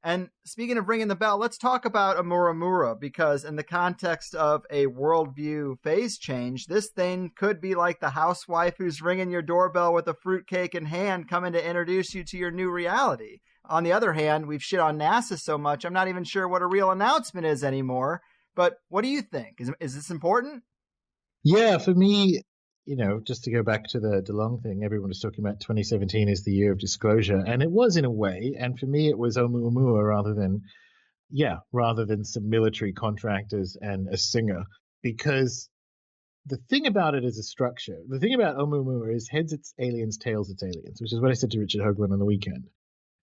And speaking of ringing the bell, let's talk about Oumuamua, because in the context of a worldview phase change, this thing could be like the housewife who's ringing your doorbell with a fruitcake in hand, coming to introduce you to your new reality. On the other hand, we've shit on NASA so much, I'm not even sure what a real announcement is anymore. But what do you think? Is this important? Yeah, for me, just to go back to the DeLong thing, everyone was talking about 2017 is the year of disclosure, and it was in a way. And for me, it was Oumuamua rather than some military contractors and a singer. Because the thing about it is a structure. The thing about Oumuamua is heads it's aliens, tails it's aliens, which is what I said to Richard Hoagland on the weekend.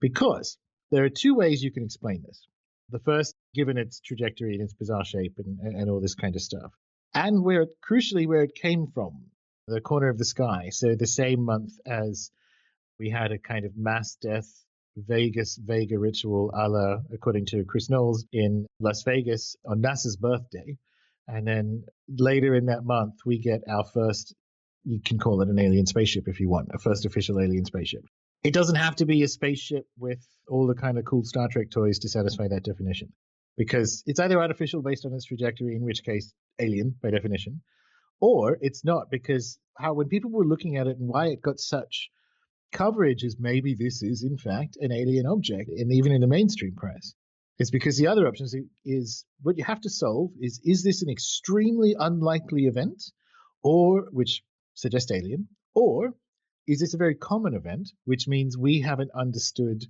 Because there are two ways you can explain this. The first, given its trajectory and its bizarre shape and all this kind of stuff. And crucially where it came from, the corner of the sky. So the same month as we had a kind of mass death Vega ritual a la, according to Chris Knowles, in Las Vegas on NASA's birthday. And then later in that month, we get our first, you can call it an alien spaceship if you want, a first official alien spaceship. It doesn't have to be a spaceship with all the kind of cool Star Trek toys to satisfy that definition, because it's either artificial based on its trajectory, in which case alien by definition, or it's not, because when people were looking at it and why it got such coverage as maybe this is in fact an alien object, and even in the mainstream press, it's because the other options is what you have to solve is this an extremely unlikely event, or which suggests alien, or is this a very common event, which means we haven't understood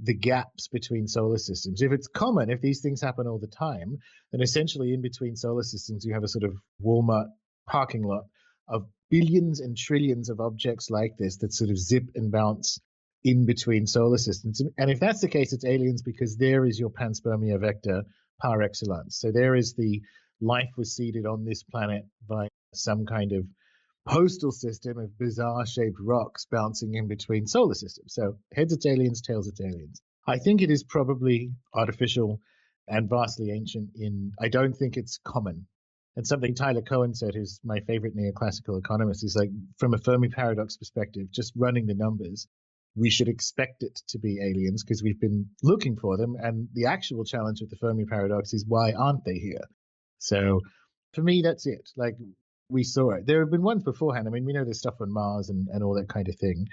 the gaps between solar systems. If it's common, if these things happen all the time, then essentially in between solar systems, you have a sort of Walmart parking lot of billions and trillions of objects like this that sort of zip and bounce in between solar systems. And if that's the case, it's aliens, because there is your panspermia vector par excellence. So there is the life was seeded on this planet by some kind of postal system of bizarre shaped rocks bouncing in between solar systems. So heads it's aliens, tails it's aliens. I think it is probably artificial and vastly ancient I don't think it's common. And something Tyler Cohen said, who's my favorite neoclassical economist, is like, from a Fermi paradox perspective, just running the numbers, we should expect it to be aliens because we've been looking for them. And the actual challenge with the Fermi paradox is, why aren't they here? So for me, that's it. Like, we saw it. There have been ones beforehand. I mean, we know there's stuff on Mars and all that kind of thing.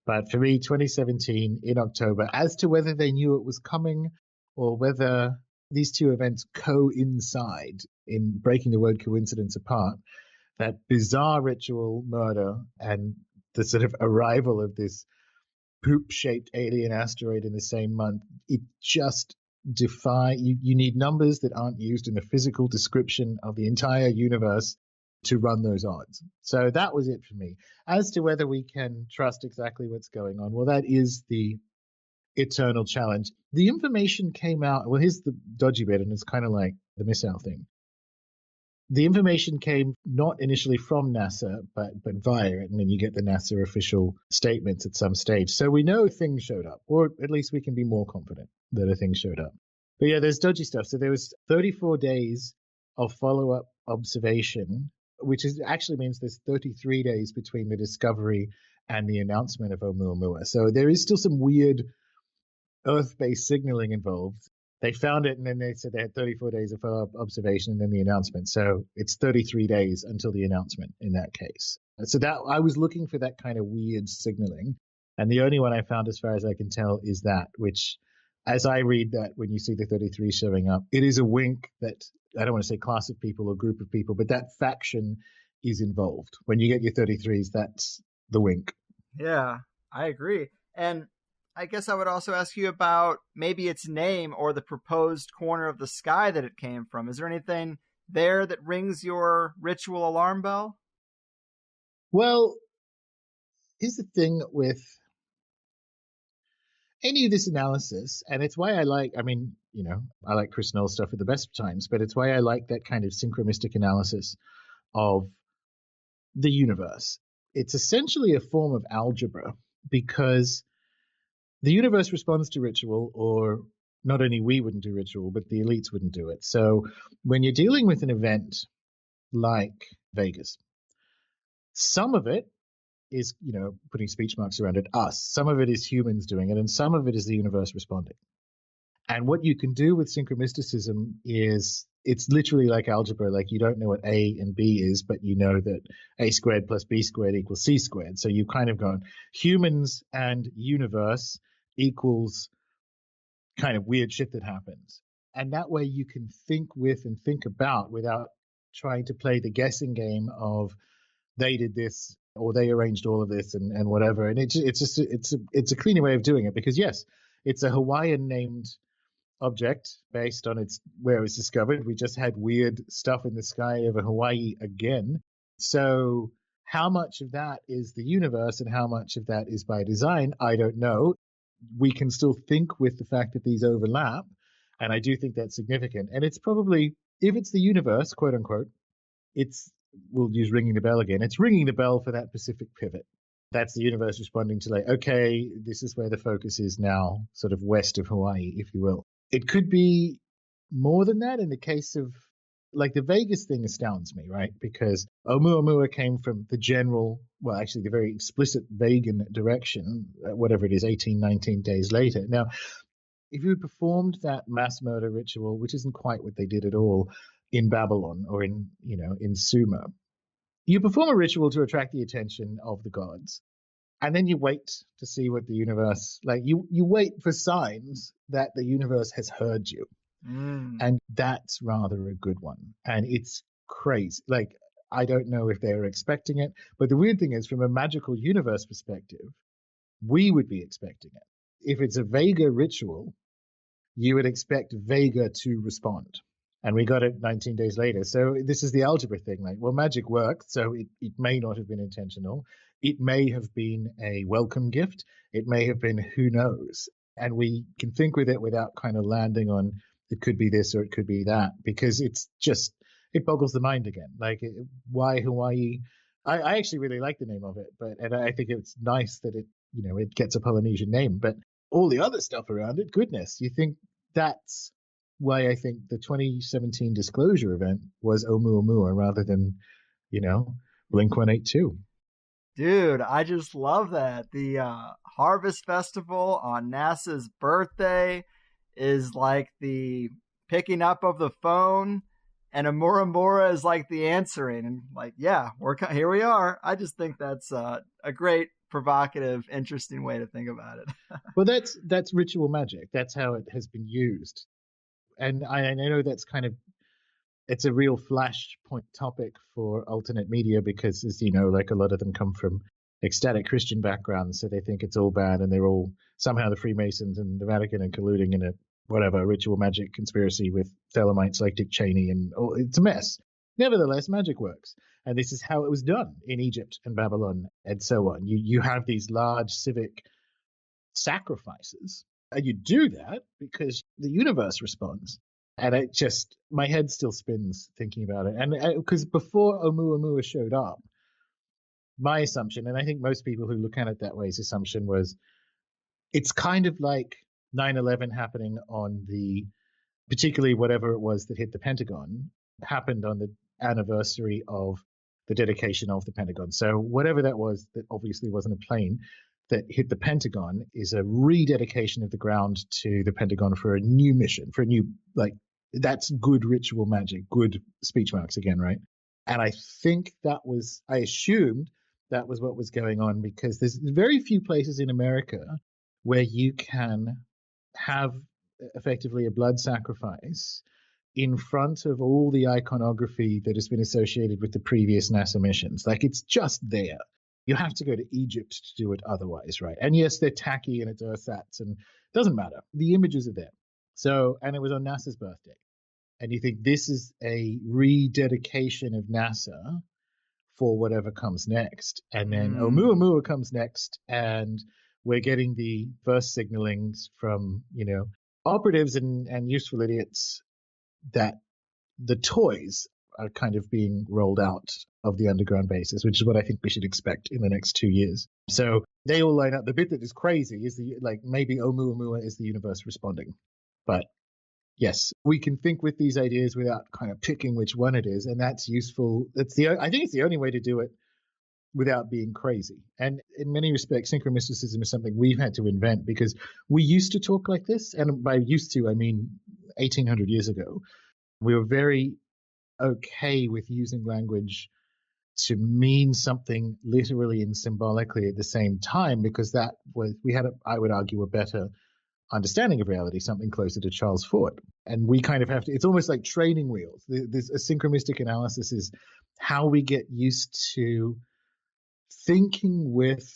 But for me, 2017 in October, as to whether they knew it was coming or whether these two events coincide in breaking the word coincidence apart, that bizarre ritual murder and the sort of arrival of this poop-shaped alien asteroid in the same month, it just you need numbers that aren't used in the physical description of the entire universe to run those odds. So that was it for me. As to whether we can trust exactly what's going on, well, that is the eternal challenge. The information came out, well, here's the dodgy bit, and it's kind of like the missile thing. The information came not initially from NASA, but via it, and then you get the NASA official statements at some stage. So we know things showed up, or at least we can be more confident that a thing showed up. But yeah, there's dodgy stuff. So there was 34 days of follow-up observation, which actually means there's 33 days between the discovery and the announcement of Oumuamua. So there is still some weird Earth-based signaling involved. They found it, and then they said they had 34 days of follow-up observation and then the announcement. So it's 33 days until the announcement in that case. So that I was looking for that kind of weird signaling, and the only one I found, as far as I can tell, is that, which, as I read that, when you see the 33 showing up, it is a wink that, I don't want to say class of people or group of people, but that faction is involved. When you get your 33s, that's the wink. Yeah, I agree. And I guess I would also ask you about maybe its name or the proposed corner of the sky that it came from. Is there anything there that rings your ritual alarm bell? Well, here's the thing with any of this analysis, and it's why I like, I like Chris Noll's stuff at the best of times, but it's why I like that kind of synchromistic analysis of the universe. It's essentially a form of algebra because the universe responds to ritual, or not only we wouldn't do ritual, but the elites wouldn't do it. So when you're dealing with an event like Vegas, some of it is, putting speech marks around it, us. Some of it is humans doing it, and some of it is the universe responding. And what you can do with synchromysticism is it's literally like algebra. Like you don't know what A and B is, but you know that A squared plus B squared equals C squared. So you've kind of gone humans and universe equals kind of weird shit that happens. And that way you can think with and think about without trying to play the guessing game of they did this or they arranged all of this and whatever. And it's a cleaner way of doing it because yes, it's a Hawaiian named object based on where it was discovered. We just had weird stuff in the sky over Hawaii again. So how much of that is the universe and how much of that is by design, I don't know. We can still think with the fact that these overlap, and I do think that's significant. And it's probably, if it's the universe, quote unquote, we'll use ringing the bell again. It's ringing the bell for that Pacific pivot. That's the universe responding to like, okay, this is where the focus is now, sort of west of Hawaii, if you will. It could be more than that in the case of, like, the Vegas thing astounds me, right? Because Oumuamua came from the general, well, actually the very explicit Vegan direction, whatever it is, 18, 19 days later. Now, if you had performed that mass murder ritual, which isn't quite what they did at all in Babylon or in Sumer, you perform a ritual to attract the attention of the gods. And then you wait to see what the universe, like you wait for signs that the universe has heard you. And that's rather a good one. And it's crazy. Like, I don't know if they were expecting it, but the weird thing is, from a magical universe perspective, we would be expecting it. If it's a Vega ritual, you would expect Vega to respond. And we got it 19 days later. So this is the algebra thing. Like, well, magic worked, so it may not have been intentional. It may have been a welcome gift. It may have been, who knows? And we can think with it without kind of landing on it could be this or it could be that, because it's just, it boggles the mind again. Like, why Hawaii? I actually really like the name of it, and I think it's nice that it gets a Polynesian name. But all the other stuff around it, goodness, you think that's why I think the 2017 Disclosure event was Oumuamua rather than, Blink-182. Dude, I just love that. The Harvest Festival on NASA's birthday is like the picking up of the phone, and Oumuamua is like the answering. And like, yeah, here we are. I just think that's a great, provocative, interesting way to think about it. Well, that's ritual magic. That's how it has been used. And I know that's it's a real flashpoint topic for alternate media because, as you know, like a lot of them come from ecstatic Christian backgrounds, so they think it's all bad and they're all somehow the Freemasons and the Vatican are colluding in a ritual magic conspiracy with Thelemites like Dick Cheney, and it's a mess. Nevertheless, magic works, and this is how it was done in Egypt and Babylon and so on. You have these large civic sacrifices, and you do that because the universe responds. And my head still spins thinking about it. And because before Oumuamua showed up, my assumption, and I think most people who look at it that way's assumption, was it's kind of like 9/11 happening on particularly whatever it was that hit the Pentagon, happened on the anniversary of the dedication of the Pentagon. So whatever that was, that obviously wasn't a plane that hit the Pentagon, is a rededication of the ground to the Pentagon for a new mission, for a new, that's good ritual magic, good speech marks again, right? And I assumed that was what was going on, because there's very few places in America where you can have effectively a blood sacrifice in front of all the iconography that has been associated with the previous NASA missions. Like, it's just there. You have to go to Egypt to do it otherwise, right? And yes, they're tacky and it's ersatz and it doesn't matter. The images are there. So, and it was on NASA's birthday. And you think this is a rededication of NASA for whatever comes next. And then Oumuamua comes next, and we're getting the first signalings from, operatives and useful idiots that the toys are kind of being rolled out of the underground bases, which is what I think we should expect in the next 2 years. So they all line up. The bit that is crazy is maybe Oumuamua is the universe responding. But yes, we can think with these ideas without kind of picking which one it is, and that's useful. I think it's the only way to do it without being crazy. And in many respects, synchromysticism is something we've had to invent, because we used to talk like this, and by used to, I mean 1800 years ago. We were very okay with using language to mean something literally and symbolically at the same time, because we had, I would argue, a better understanding of reality, something closer to Charles Fort. And we kind of have to, it's almost like training wheels. There's a synchromistic analysis is how we get used to thinking with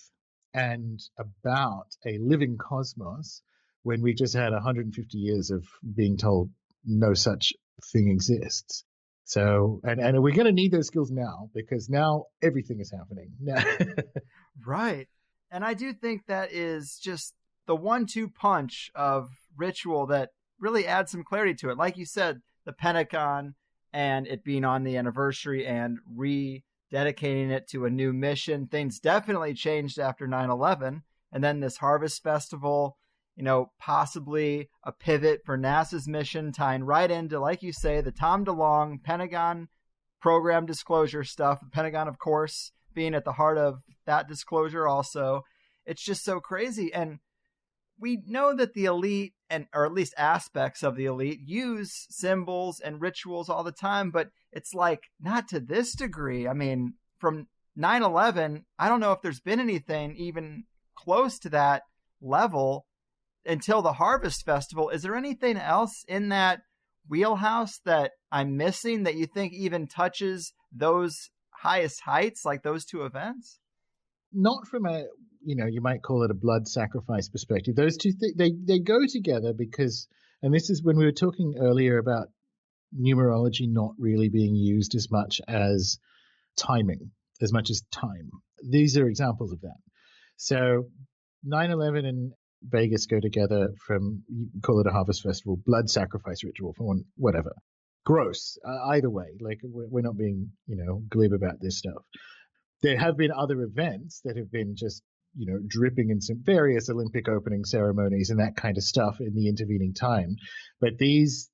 and about a living cosmos when we just had 150 years of being told no such thing exists. So, and we're going to need those skills now, because now everything is happening. Right. And I do think that is just the 1-2 punch of ritual that really adds some clarity to it. Like you said, the Pentagon and it being on the anniversary and rededicating it to a new mission. Things definitely changed after 9/11. And then this Harvest Festival, possibly a pivot for NASA's mission, tying right into, like you say, the Tom DeLonge Pentagon program disclosure stuff. The Pentagon, of course, being at the heart of that disclosure also. It's just so crazy. And we know that the elite, or at least aspects of the elite, use symbols and rituals all the time, but it's like not to this degree. I mean, from 9/11, I don't know if there's been anything even close to that level until the Harvest Festival. Is there anything else in that wheelhouse that I'm missing that you think even touches those highest heights, like those two events? Not from a, you might call it a blood sacrifice perspective. Those two they go together, because, and this is when we were talking earlier about numerology not really being used as much as timing, as much as time. These are examples of that. So 9/11 and Vegas go together from, you call it a Harvest Festival, blood sacrifice ritual, for one, whatever. Gross. Either way, like, we're not being, glib about this stuff. There have been other events that have been just, dripping in some various Olympic opening ceremonies and that kind of stuff in the intervening time. But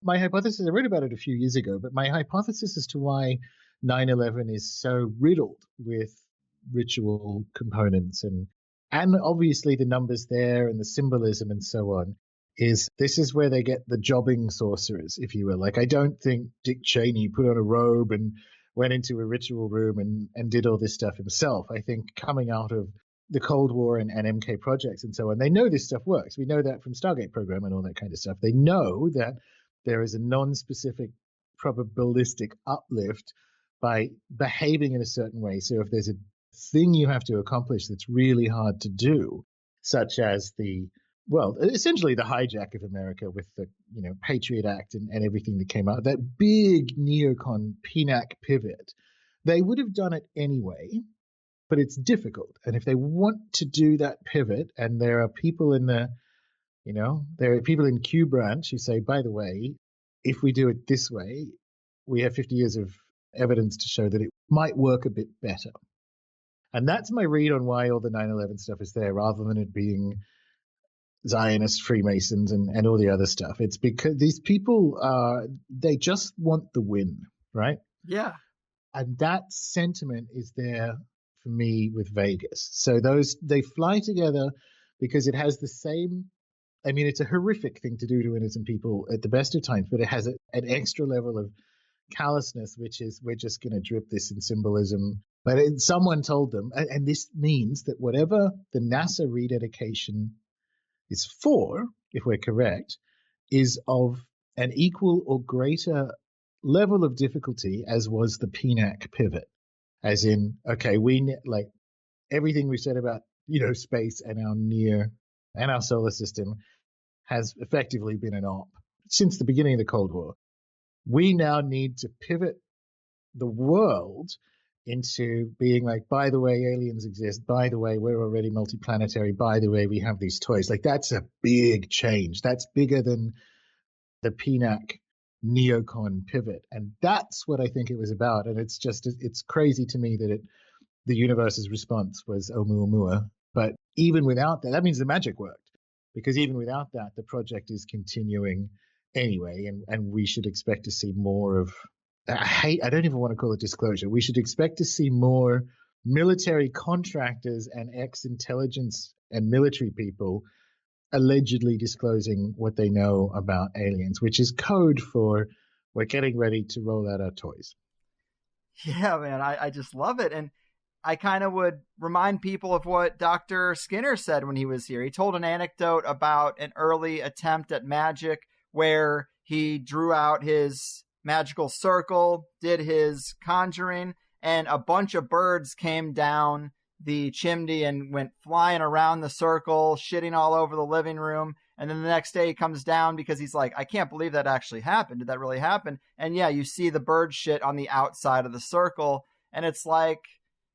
my hypothesis, I wrote about it a few years ago, but my hypothesis as to why 9/11 is so riddled with ritual components and obviously the numbers there and the symbolism and so on, is this is where they get the jobbing sorcerers, if you will. Like, I don't think Dick Cheney put on a robe and went into a ritual room and did all this stuff himself. I think coming out of the Cold War and MK projects and so on, they know this stuff works. We know that from Stargate program and all that kind of stuff. They know that there is a non-specific probabilistic uplift by behaving in a certain way. So if there's a thing you have to accomplish that's really hard to do, such as essentially the hijack of America with the, Patriot Act and everything that came out, that big neocon PNAC pivot, they would have done it anyway, but it's difficult. And if they want to do that pivot, and there are people in there are people in Q branch who say, by the way, if we do it this way, we have 50 years of evidence to show that it might work a bit better. And that's my read on why all the 9/11 stuff is there, rather than it being Zionist Freemasons and all the other stuff. It's because these people they just want the win, right? Yeah. And that sentiment is there for me with Vegas. So they fly together because it has the same, I mean, it's a horrific thing to do to innocent people at the best of times, but it has an extra level of callousness, which is, we're just going to drip this in symbolism. But someone told them, and this means that whatever the NASA rededication is for, if we're correct, is of an equal or greater level of difficulty as was the PNAC pivot. As in, okay, like everything we said about, space and our near and our solar system has effectively been an op since the beginning of the Cold War. We now need to pivot the world into being like, by the way, aliens exist. By the way, we're already multiplanetary. By the way, we have these toys. Like, that's a big change. That's bigger than the PNAC neocon pivot. And that's what I think it was about. And it's crazy to me that the universe's response was Oumuamua. But even without that means the magic worked. Because even without that, the project is continuing anyway, and we should expect to see more of. I don't even want to call it disclosure. We should expect to see more military contractors and ex-intelligence and military people allegedly disclosing what they know about aliens, which is code for we're getting ready to roll out our toys. Yeah, man, I just love it. And I kind of would remind people of what Dr. Skinner said when he was here. He told an anecdote about an early attempt at magic where he drew out his magical circle, did his conjuring, and a bunch of birds came down the chimney and went flying around the circle, shitting all over the living room. And then the next day he comes down because he's like, I can't believe that actually happened. Did that really happen? And yeah, you see the bird shit on the outside of the circle. And it's like,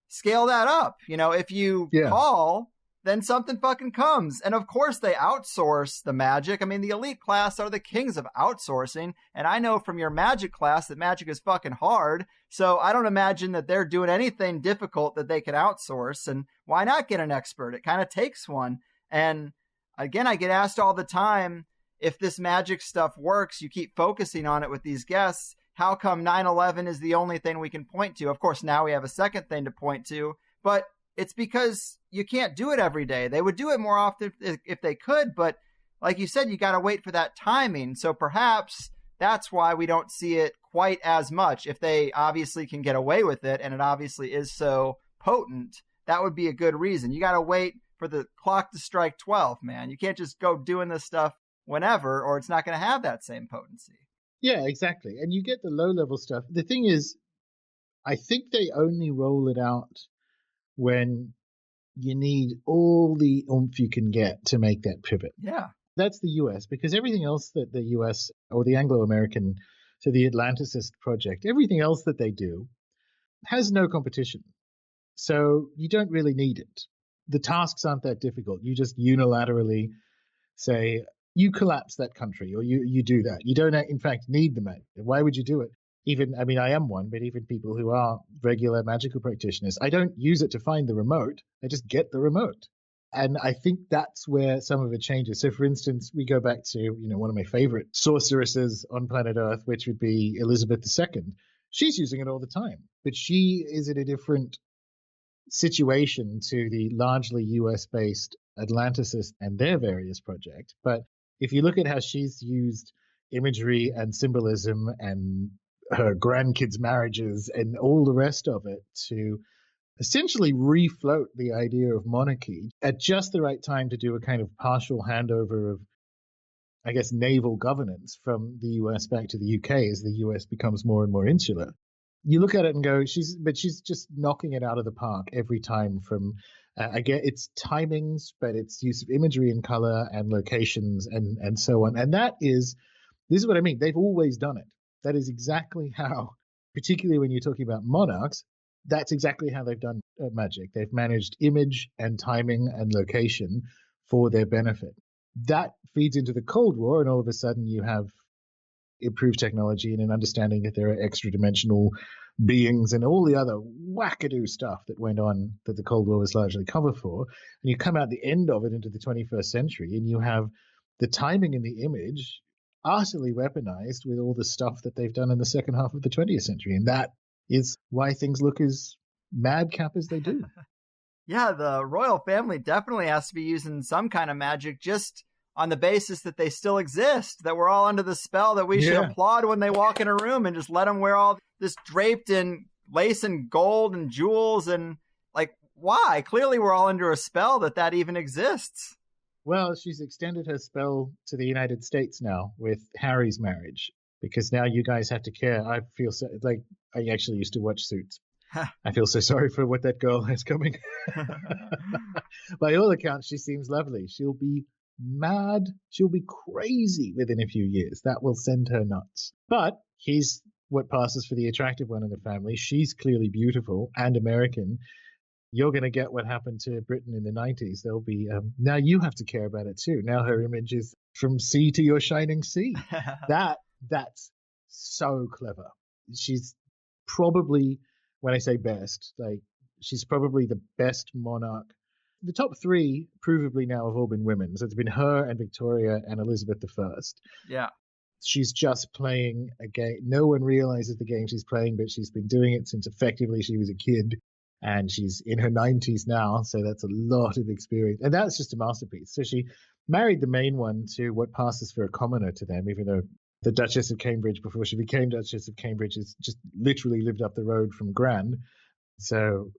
scale that up. If you call, then something fucking comes. And of course they outsource the magic. I mean, the elite class are the kings of outsourcing. And I know from your magic class that magic is fucking hard. So I don't imagine that they're doing anything difficult that they can outsource. And why not get an expert? It kind of takes one. And again, I get asked all the time, if this magic stuff works, you keep focusing on it with these guests. How come 9/11 is the only thing we can point to? Of course, now we have a second thing to point to, but it's because you can't do it every day. They would do it more often if they could, but like you said, you got to wait for that timing. So perhaps that's why we don't see it quite as much. If they obviously can get away with it, and it obviously is so potent, that would be a good reason. You got to wait for the clock to strike 12, man. You can't just go doing this stuff whenever, or it's not going to have that same potency. Yeah, exactly. And you get the low-level stuff. The thing is, I think they only roll it out when you need all the oomph you can get to make that pivot. Yeah. That's the US, because everything else that the US or the Anglo-American, so the Atlanticist project, everything else that they do has no competition. So you don't really need it. The tasks aren't that difficult. You just unilaterally say, you collapse that country, or you do that. You don't, in fact, need the magic. Why would you do it? I am one, but even people who are regular magical practitioners, I don't use it to find the remote. I just get the remote. And I think that's where some of it changes. So, for instance, we go back to, one of my favorite sorceresses on planet Earth, which would be Elizabeth II. She's using it all the time, but she is in a different situation to the largely US-based Atlanticist and their various projects. But if you look at how she's used imagery and symbolism and her grandkids' marriages and all the rest of it to essentially refloat the idea of monarchy at just the right time to do a kind of partial handover of, I guess, naval governance from the US back to the UK as the US becomes more and more insular. You look at it and go, she's just knocking it out of the park every time from, I get it's timings, but it's use of imagery and color and locations and so on. And this is what I mean. They've always done it. That is exactly how, particularly when you're talking about monarchs, that's exactly how they've done magic. They've managed image and timing and location for their benefit. That feeds into the Cold War, and all of a sudden you have improved technology and an understanding that there are extra dimensional beings and all the other wackadoo stuff that went on that the Cold War was largely cover for. And you come out the end of it into the 21st century and you have the timing and the image utterly weaponized with all the stuff that they've done in the second half of the 20th century. And that is why things look as madcap as they do. Yeah, the royal family definitely has to be using some kind of magic just on the basis that they still exist, that we're all under the spell, that we should applaud when they walk in a room and just let them wear all this draped in lace and gold and jewels. And like, why? Clearly we're all under a spell that even exists. Well, she's extended her spell to the United States now with Harry's marriage, because now you guys have to care. I feel so, like I actually used to watch Suits. I feel so sorry for what that girl has coming. By all accounts, she seems lovely. She'll be mad. She'll be crazy within a few years. That will send her nuts. But he's what passes for the attractive one in the family. She's clearly beautiful and American. You're going to get what happened to Britain in the 90s. There'll be, now you have to care about it too. Now her image is from sea to your shining sea. That's so clever. She's probably, when I say best, like she's probably the best monarch. The top three provably now have all been women. So it's been her and Victoria and Elizabeth I. Yeah. She's just playing a game. No one realizes the game she's playing, but she's been doing it since effectively she was a kid. And she's in her 90s now, so that's a lot of experience. And that's just a masterpiece. So she married the main one to what passes for a commoner to them, even though the Duchess of Cambridge, before she became Duchess of Cambridge, is just literally lived up the road from Gran. So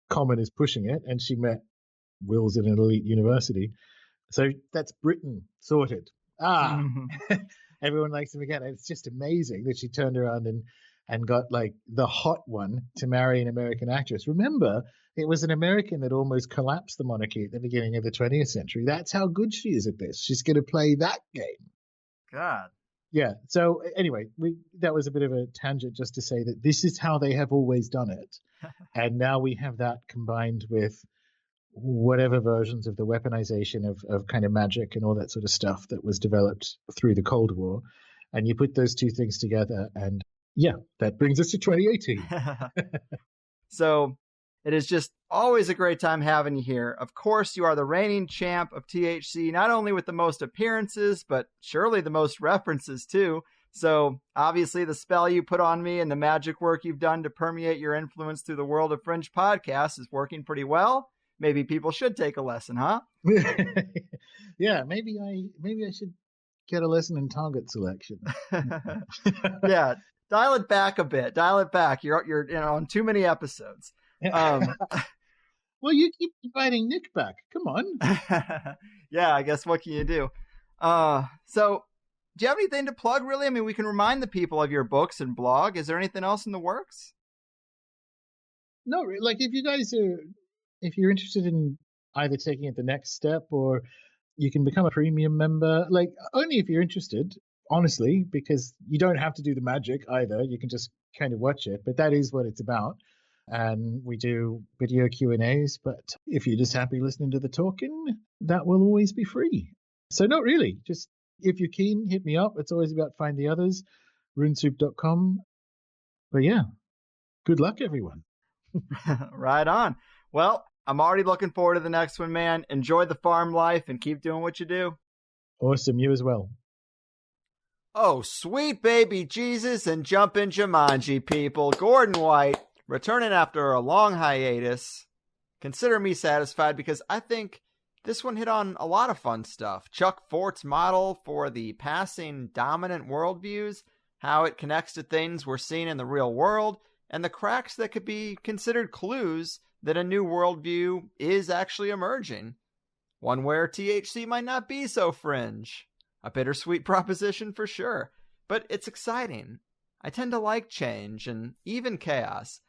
common is pushing it, and she met Wills at an elite university. So that's Britain sorted. Everyone likes to forget it. It's just amazing that she turned around and got like the hot one to marry an American actress. Remember, it was an American that almost collapsed the monarchy at the beginning of the 20th century. That's how good she is at this. She's going to play that game. God. Yeah. So anyway, that was a bit of a tangent just to say that this is how they have always done it. And now we have that combined with whatever versions of the weaponization of kind of magic and all that sort of stuff that was developed through the Cold War. And you put those two things together and yeah, that brings us to 2018. So it is just always a great time having you here. Of course, you are the reigning champ of THC, not only with the most appearances, but surely the most references too. So obviously the spell you put on me and the magic work you've done to permeate your influence through the world of Fringe podcasts is working pretty well. Maybe people should take a lesson, huh? Yeah, maybe I should get a lesson in target selection. Yeah. Dial it back a bit. Dial it back. You're on too many episodes. Well, you keep inviting Nick back. Come on. Yeah, I guess what can you do? So do you have anything to plug, really? I mean, we can remind the people of your books and blog. Is there anything else in the works? No, like if you're interested in either taking it the next step or you can become a premium member, like only if you're interested. Honestly, because you don't have to do the magic either. You can just kind of watch it, but that is what it's about. And we do video Q&As, but if you're just happy listening to the talking, that will always be free. So not really. Just if you're keen, hit me up. It's always about find the others, runesoup.com. But yeah, good luck, everyone. Right on. Well, I'm already looking forward to the next one, man. Enjoy the farm life and keep doing what you do. Awesome. You as well. Oh, sweet baby Jesus and jumpin' Jumanji, people. Gordon White, returning after a long hiatus. Consider me satisfied because I think this one hit on a lot of fun stuff. Chuck Fort's model for the passing dominant worldviews, how it connects to things we're seeing in the real world, and the cracks that could be considered clues that a new worldview is actually emerging. One where THC might not be so fringe. A bittersweet proposition for sure, but it's exciting. I tend to like change and even chaos.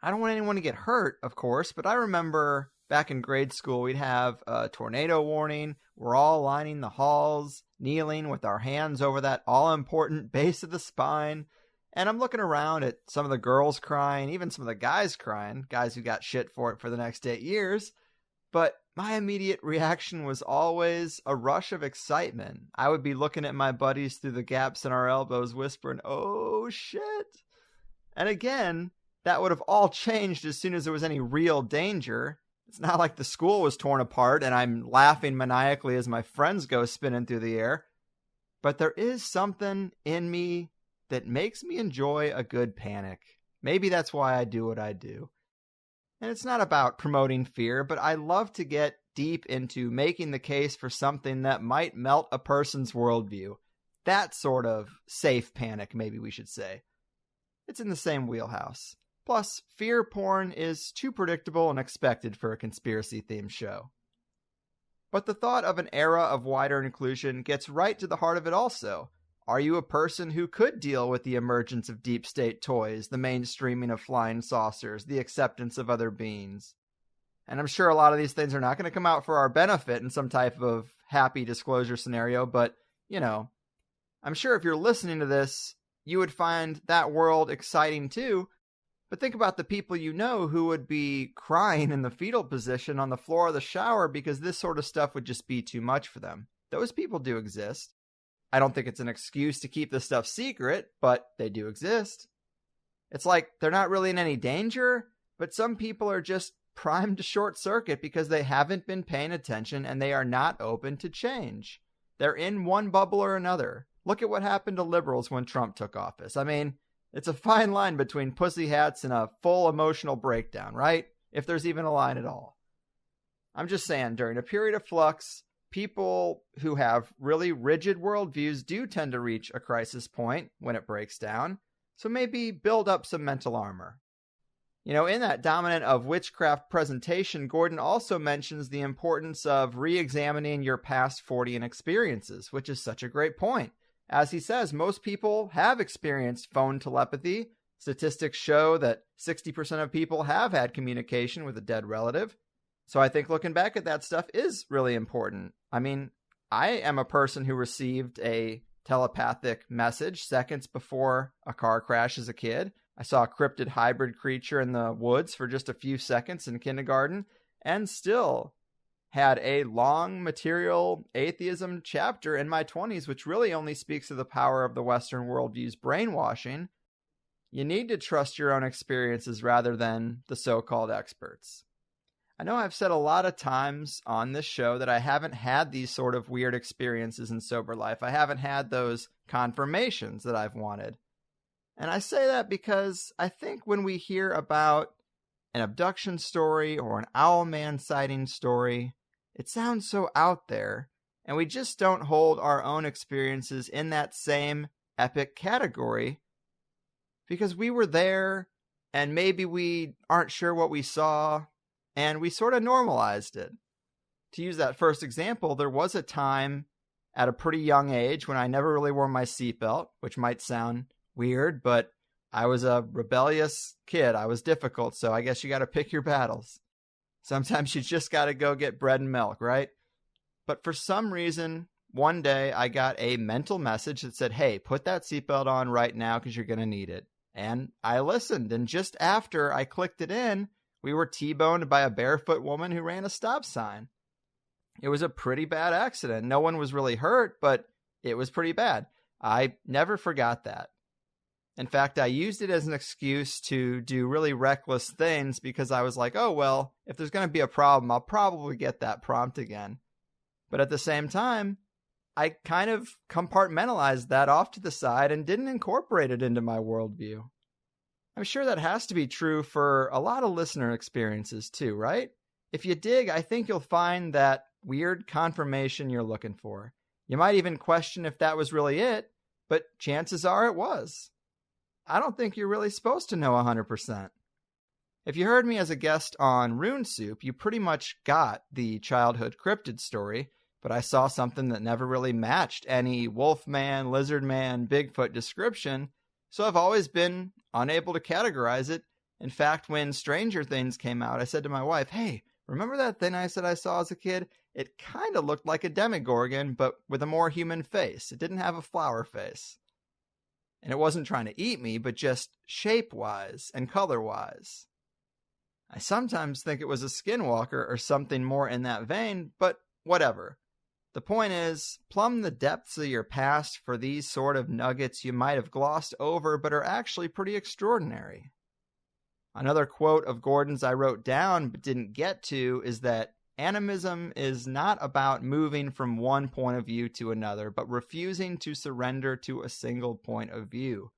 I don't want anyone to get hurt, of course, but I remember back in grade school we'd have a tornado warning. We're all lining the halls, kneeling with our hands over that all-important base of the spine. And I'm looking around at some of the girls crying, even some of the guys crying, guys who got shit for it for the next 8 years. But my immediate reaction was always a rush of excitement. I would be looking at my buddies through the gaps in our elbows, whispering, "Oh, shit." And again, that would have all changed as soon as there was any real danger. It's not like the school was torn apart and I'm laughing maniacally as my friends go spinning through the air. But there is something in me that makes me enjoy a good panic. Maybe that's why I do what I do. And it's not about promoting fear, but I love to get deep into making the case for something that might melt a person's worldview. That sort of safe panic, maybe we should say. It's in the same wheelhouse. Plus, fear porn is too predictable and expected for a conspiracy-themed show. But the thought of an era of wider inclusion gets right to the heart of it also. Are you a person who could deal with the emergence of deep state toys, the mainstreaming of flying saucers, the acceptance of other beings? And I'm sure a lot of these things are not going to come out for our benefit in some type of happy disclosure scenario, but, I'm sure if you're listening to this, you would find that world exciting too. But think about the people you know who would be crying in the fetal position on the floor of the shower because this sort of stuff would just be too much for them. Those people do exist. I don't think it's an excuse to keep this stuff secret, but they do exist. It's like they're not really in any danger, but some people are just primed to short circuit because they haven't been paying attention and they are not open to change. They're in one bubble or another. Look at what happened to liberals when Trump took office. I mean, it's a fine line between pussy hats and a full emotional breakdown, right? If there's even a line at all. I'm just saying, during a period of flux, people who have really rigid worldviews do tend to reach a crisis point when it breaks down. So maybe build up some mental armor. In that Dominant of Witchcraft presentation, Gordon also mentions the importance of re-examining your past Fortean experiences, which is such a great point. As he says, most people have experienced phone telepathy. Statistics show that 60% of people have had communication with a dead relative. So I think looking back at that stuff is really important. I mean, I am a person who received a telepathic message seconds before a car crash as a kid. I saw a cryptid hybrid creature in the woods for just a few seconds in kindergarten and still had a long material atheism chapter in my 20s, which really only speaks to the power of the Western worldview's brainwashing. You need to trust your own experiences rather than the so-called experts. I know I've said a lot of times on this show that I haven't had these sort of weird experiences in sober life. I haven't had those confirmations that I've wanted. And I say that because I think when we hear about an abduction story or an owl man sighting story, it sounds so out there, and we just don't hold our own experiences in that same epic category because we were there and maybe we aren't sure what we saw and we sort of normalized it. To use that first example, there was a time at a pretty young age when I never really wore my seatbelt, which might sound weird, but I was a rebellious kid. I was difficult, so I guess you got to pick your battles. Sometimes you just got to go get bread and milk, right? But for some reason, one day I got a mental message that said, hey, put that seatbelt on right now because you're going to need it. And I listened. And just after I clicked it in, we were T-boned by a barefoot woman who ran a stop sign. It was a pretty bad accident. No one was really hurt, but it was pretty bad. I never forgot that. In fact, I used it as an excuse to do really reckless things because I was like, oh, well, if there's going to be a problem, I'll probably get that prompt again. But at the same time, I kind of compartmentalized that off to the side and didn't incorporate it into my worldview. I'm sure that has to be true for a lot of listener experiences too, right? If you dig, I think you'll find that weird confirmation you're looking for. You might even question if that was really it, but chances are it was. I don't think you're really supposed to know 100%. If you heard me as a guest on Rune Soup, you pretty much got the childhood cryptid story, but I saw something that never really matched any Wolfman, Lizardman, Bigfoot description, so I've always been unable to categorize it. In fact, when Stranger Things came out, I said to my wife, hey, remember that thing I said I saw as a kid? It kind of looked like a Demogorgon, but with a more human face. It didn't have a flower face. And it wasn't trying to eat me, but just shape-wise and color-wise. I sometimes think it was a skinwalker or something more in that vein, but whatever. The point is, plumb the depths of your past for these sort of nuggets you might have glossed over but are actually pretty extraordinary. Another quote of Gordon's I wrote down but didn't get to is that animism is not about moving from one point of view to another, but refusing to surrender to a single point of view.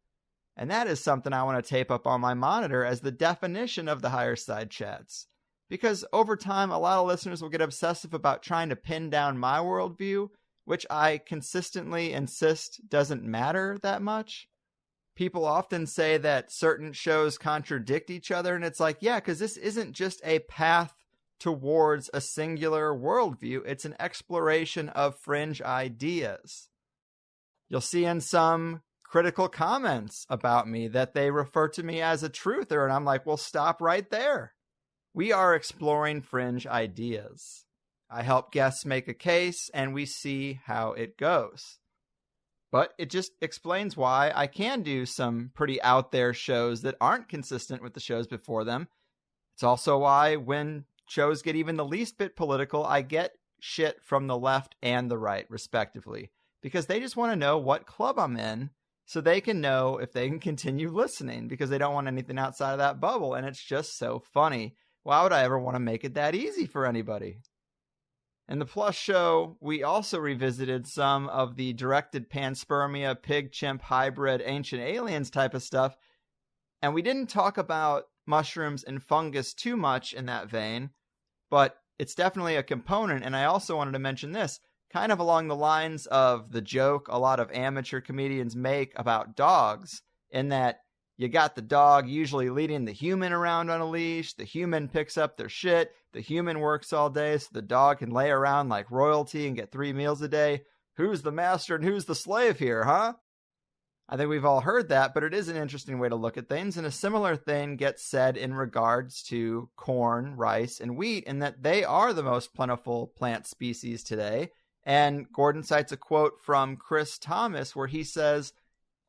And that is something I want to tape up on my monitor as the definition of the Higherside Chats. Because over time, a lot of listeners will get obsessive about trying to pin down my worldview, which I consistently insist doesn't matter that much. People often say that certain shows contradict each other, and it's like, yeah, because this isn't just a path towards a singular worldview. It's an exploration of fringe ideas. You'll see in some critical comments about me that they refer to me as a truther, and I'm like, well, stop right there. We are exploring fringe ideas. I help guests make a case, and we see how it goes. But it just explains why I can do some pretty out there shows that aren't consistent with the shows before them. It's also why when shows get even the least bit political, I get shit from the left and the right, respectively, because they just want to know what club I'm in so they can know if they can continue listening, because they don't want anything outside of that bubble. And it's just so funny. Why would I ever want to make it that easy for anybody? In the Plus show, we also revisited some of the directed panspermia, pig-chimp hybrid, ancient aliens type of stuff. And we didn't talk about mushrooms and fungus too much in that vein, but it's definitely a component. And I also wanted to mention this, kind of along the lines of the joke a lot of amateur comedians make about dogs, in that you got the dog usually leading the human around on a leash, the human picks up their shit, the human works all day so the dog can lay around like royalty and get 3 meals a day. Who's the master and who's the slave here, huh? I think we've all heard that, but it is an interesting way to look at things, and a similar thing gets said in regards to corn, rice, and wheat, in that they are the most plentiful plant species today. And Gordon cites a quote from Chris Thomas where he says,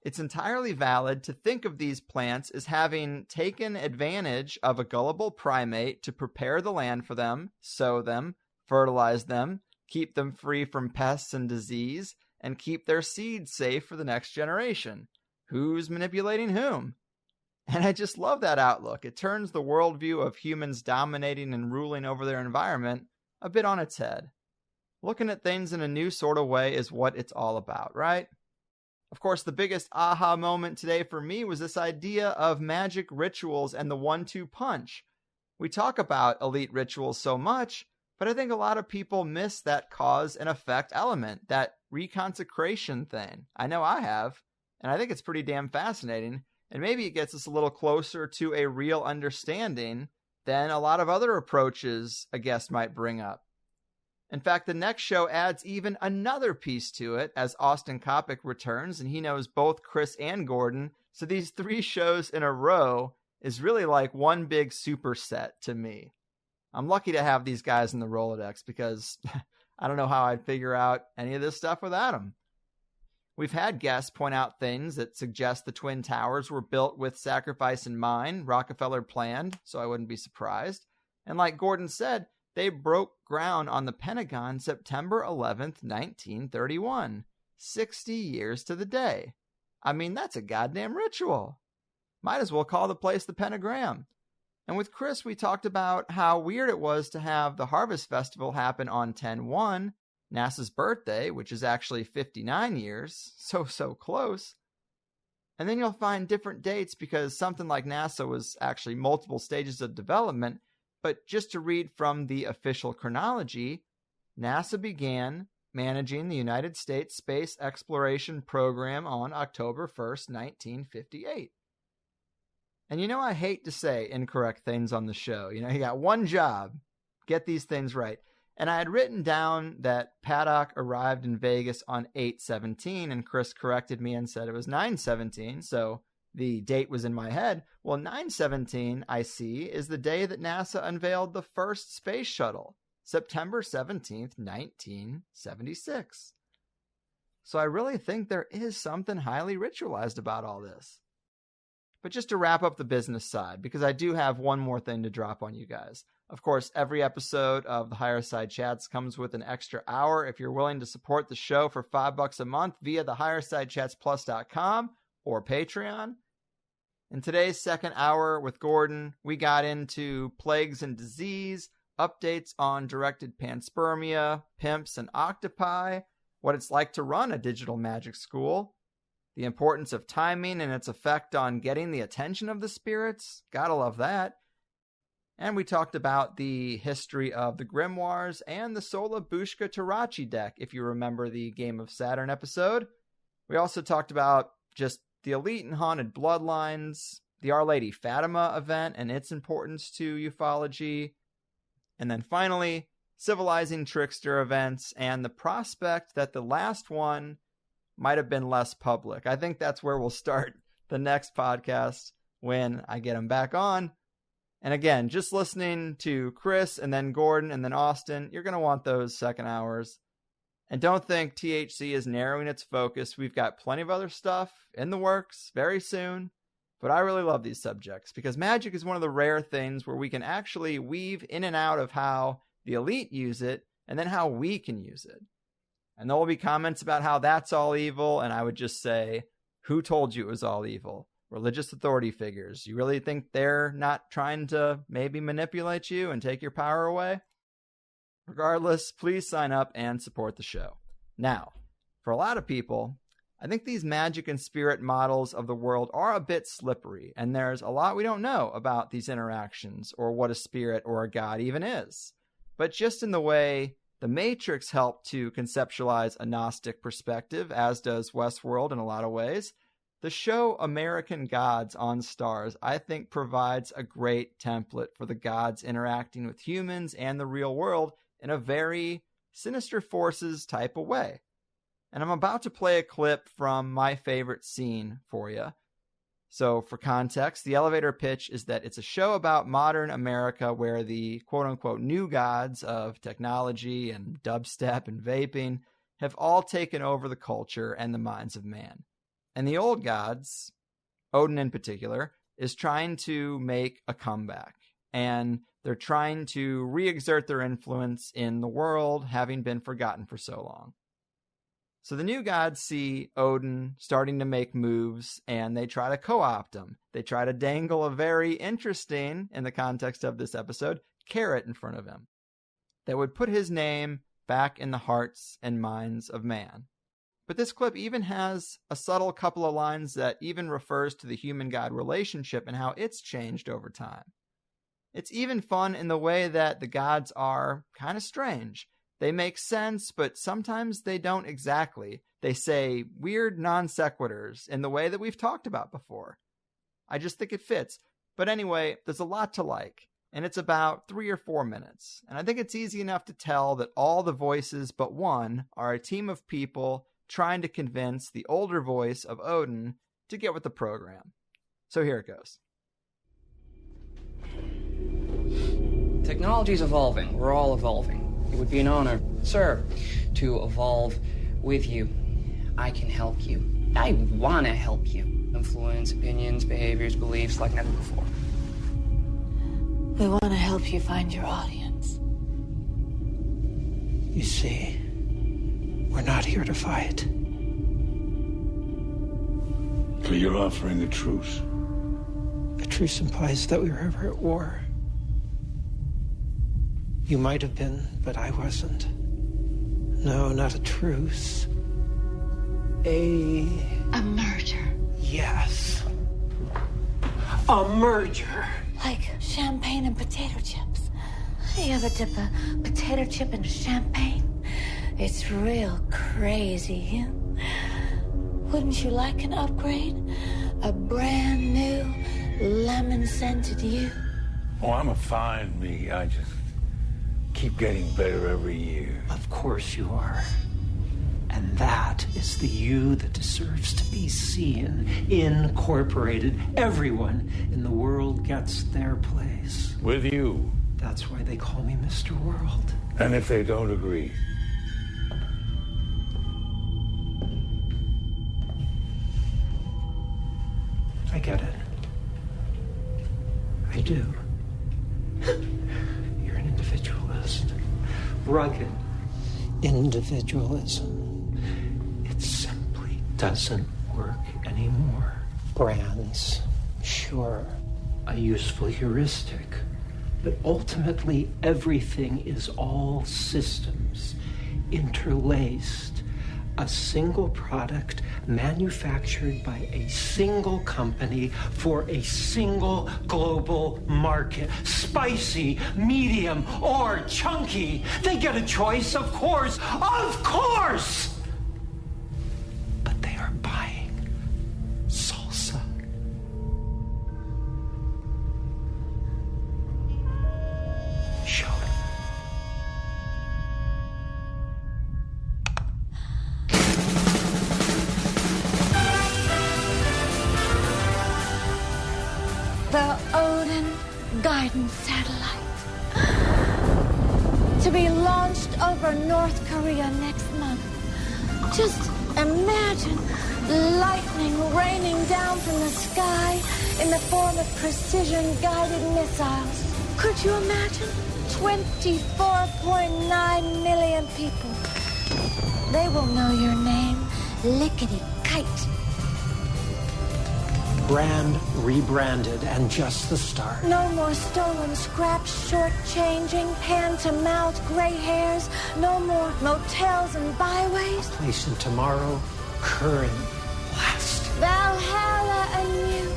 "It's entirely valid to think of these plants as having taken advantage of a gullible primate to prepare the land for them, sow them, fertilize them, keep them free from pests and disease, and keep their seeds safe for the next generation. Who's manipulating whom?" And I just love that outlook. It turns the worldview of humans dominating and ruling over their environment a bit on its head. Looking at things in a new sort of way is what it's all about, right? Of course, the biggest aha moment today for me was this idea of magic rituals and the 1-2 punch. We talk about elite rituals so much, but I think a lot of people miss that cause and effect element, that reconsecration thing. I know I have, and I think it's pretty damn fascinating, and maybe it gets us a little closer to a real understanding than a lot of other approaches a guest might bring up. In fact, the next show adds even another piece to it as Austin Coppock returns, and he knows both Chris and Gordon. So these 3 shows in a row is really like one big superset to me. I'm lucky to have these guys in the Rolodex, because I don't know how I'd figure out any of this stuff without them. We've had guests point out things that suggest the Twin Towers were built with sacrifice in mind. Rockefeller planned, so I wouldn't be surprised. And like Gordon said, they broke ground on the Pentagon September 11th, 1931. 60 years to the day. I mean, that's a goddamn ritual. Might as well call the place the Pentagram. And with Chris, we talked about how weird it was to have the Harvest Festival happen on 10/1, NASA's birthday, which is actually 59 years. So close. And then you'll find different dates because something like NASA was actually multiple stages of development. But just to read from the official chronology, NASA began managing the United States Space Exploration Program on October 1st, 1958. And I hate to say incorrect things on the show. You got one job, get these things right. And I had written down that Paddock arrived in Vegas on 8/17, and Chris corrected me and said it was 9/17, so the date was in my head. Well, 9/17, I see, is the day that NASA unveiled the first space shuttle, September 17th, 1976. So I really think there is something highly ritualized about all this. But just to wrap up the business side, because I do have one more thing to drop on you guys. Of course, every episode of the Higherside Chats comes with an extra hour if you're willing to support the show for $5 a month via the HighersideChatsPlus.com or Patreon. In today's second hour with Gordon, we got into plagues and disease, updates on directed panspermia, pimps, and octopi, what it's like to run a digital magic school, the importance of timing and its effect on getting the attention of the spirits. Gotta love that. And we talked about the history of the Grimoires and the Sola-Busca Tarrochi deck, if you remember the Game of Saturn episode. We also talked about just the elite and haunted bloodlines, the Our Lady Fatima event and its importance to ufology, And then finally, civilizing trickster events and the prospect that the last one might have been less public. I think that's where we'll start the next podcast when I get him back on. And again, just listening to Chris and then Gordon and then Austin, you're going to want those second hours. And don't think THC is narrowing its focus. We've got plenty of other stuff in the works very soon. But I really love these subjects because magic is one of the rare things where we can actually weave in and out of how the elite use it and then how we can use it. And there will be comments about how that's all evil. And I would just say, who told you it was all evil? Religious authority figures. You really think they're not trying to maybe manipulate you and take your power away? Regardless, please sign up and support the show. Now, for a lot of people, I think these magic and spirit models of the world are a bit slippery, and there's a lot we don't know about these interactions or what a spirit or a god even is. But just in the way the Matrix helped to conceptualize a Gnostic perspective, as does Westworld in a lot of ways, the show American Gods on Stars, I think, provides a great template for the gods interacting with humans and the real world in a very sinister forces type of way. And I'm about to play a clip from my favorite scene for you. So for context, the elevator pitch is that it's a show about modern America where the quote-unquote new gods of technology and dubstep and vaping have all taken over the culture and the minds of man. And the old gods, Odin in particular, is trying to make a comeback. And they're trying to re-exert their influence in the world, having been forgotten for so long. So the new gods see Odin starting to make moves, and they try to co-opt him. They try to dangle a very interesting, in the context of this episode, carrot in front of him that would put his name back in the hearts and minds of man. But this clip even has a subtle couple of lines that even refers to the human-god relationship and how it's changed over time. It's even fun in the way that the gods are kind of strange. They make sense, but sometimes they don't exactly. They say weird non sequiturs in the way that we've talked about before. I just think it fits. But anyway, there's a lot to like, and it's about 3 or 4 minutes. And I think it's easy enough to tell that all the voices but one are a team of people trying to convince the older voice of Odin to get with the program. So here it goes. Technology's evolving. We're all evolving. It would be an honor, sir, to evolve with you. I can help you. I want to help you. Influence opinions, behaviors, beliefs like never before. We want to help you find your audience. You see, we're not here to fight. So you're offering a truce? A truce implies that we were ever at war. You might have been, but I wasn't. No, not a truce. A merger. Yes. A merger. Like champagne and potato chips. You ever dip a potato chip into champagne? It's real crazy. Wouldn't you like an upgrade? A brand new lemon-scented you? Oh, I'm a fine me. I just keep getting better every year. Of course you are. And that is the you that deserves to be seen, incorporated. Everyone in the world gets their place. With you. That's why they call me Mr. World. And if they don't agree? I get it. I do. You're an individualist. Rugged individualism. It simply doesn't work anymore. Brands, sure, a useful heuristic. But ultimately, everything is all systems, interlaced. A single product manufactured by a single company for a single global market. Spicy, medium, or chunky. They get a choice, of course. Of course! But they are buying salsa. Show it. garden satellite to be launched over North Korea next month. Just imagine lightning raining down from the sky in the form of precision-guided missiles. Could you imagine? 24.9 million people. They will know your name, Lickety-Kite. Brand rebranded and just the start. No more stolen scraps, short-changing, hand-to-mouth gray hairs. No more motels and byways. Place in tomorrow, current, last. Valhalla anew.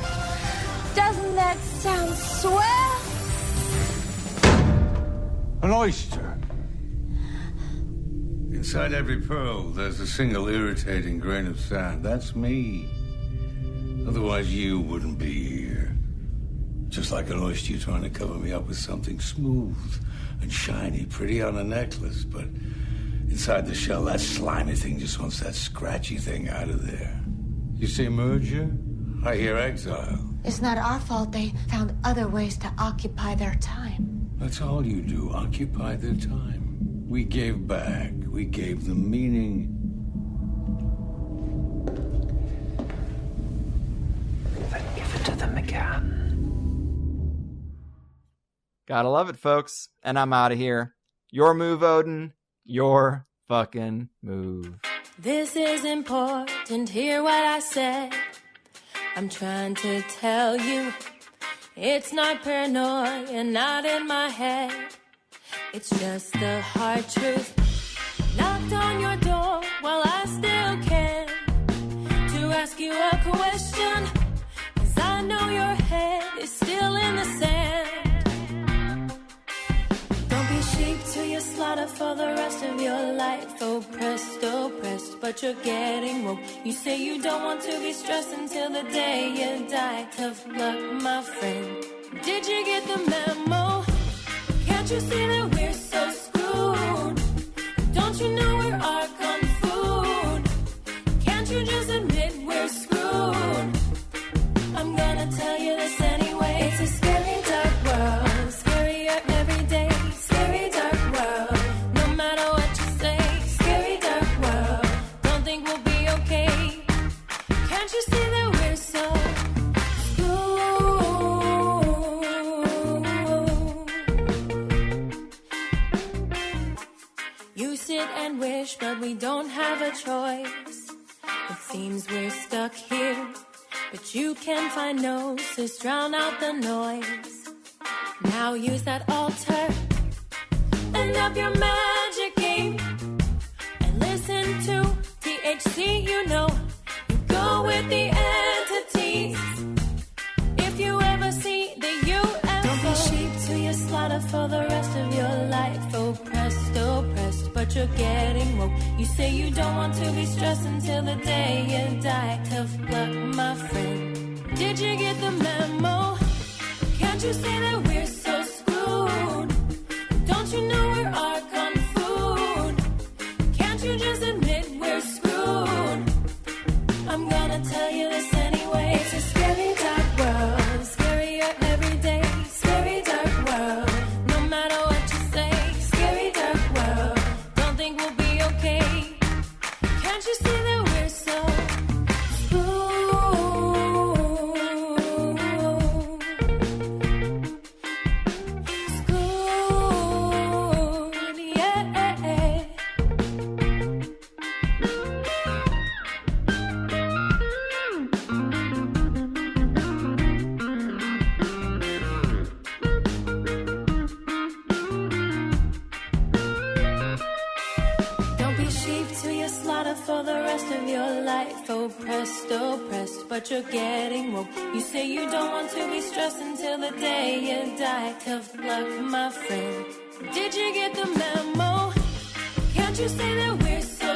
Doesn't that sound swell? An oyster. Inside every pearl, there's a single irritating grain of sand. That's me. Otherwise, you wouldn't be here. Just like an oyster, you're trying to cover me up with something smooth and shiny, pretty on a necklace. But inside the shell, that slimy thing just wants that scratchy thing out of there. You say merger? I hear exile. It's not our fault they found other ways to occupy their time. That's all you do, occupy their time. We gave back. We gave them meaning. Then give it to them again. Gotta love it, folks. And I'm out of here. Your move, Odin. Your fucking move. This is important, hear what I said. I'm trying to tell you, it's not paranoia, not in my head. It's just the hard truth. Knocked on your door while I still can to ask you a question, 'cause I know your head is still in the sand. Don't be sheep to your slaughter for the rest of your life. Oh, pressed, but you're getting woke. You say you don't want to be stressed until the day you die. Tough luck, my friend. Did you get the memo? Can't you see that we're so screwed? Don't you know we're our kung food? Can't you just admit we're screwed? I'm gonna tell you this anyway. It's a scary dark world, scarier every day. Scary dark world, no matter what you say. Scary dark world, don't think we'll be okay. Can't you see that we're so sit and wish, but we don't have a choice. It seems we're stuck here, but you can find gnosis, drown out the noise. Now use that altar and up your magic game and listen to THC. You know, you go with the entities. If you ever see the UFO, don't be sheep to your slaughter for the rest of your life. Oh, pressed, but you're getting woke. You say you don't want to be stressed until the day you die. Tough luck, my friend. Did you get the memo? Can't you say that we're so screwed? Don't you know we're our kung food? Can't you just admit we're screwed? I'm gonna tell you this anyway. It's a scary dark world, scarier every day. Scary dark world, no matter what you say. Scary dark world, don't think we'll be okay. Can't you see that we're so for the rest of your life. Oh, pressed, but you're getting woke. You say you don't want to be stressed until the day you die. Tough luck, my friend. Did you get the memo? Can't you say that we're so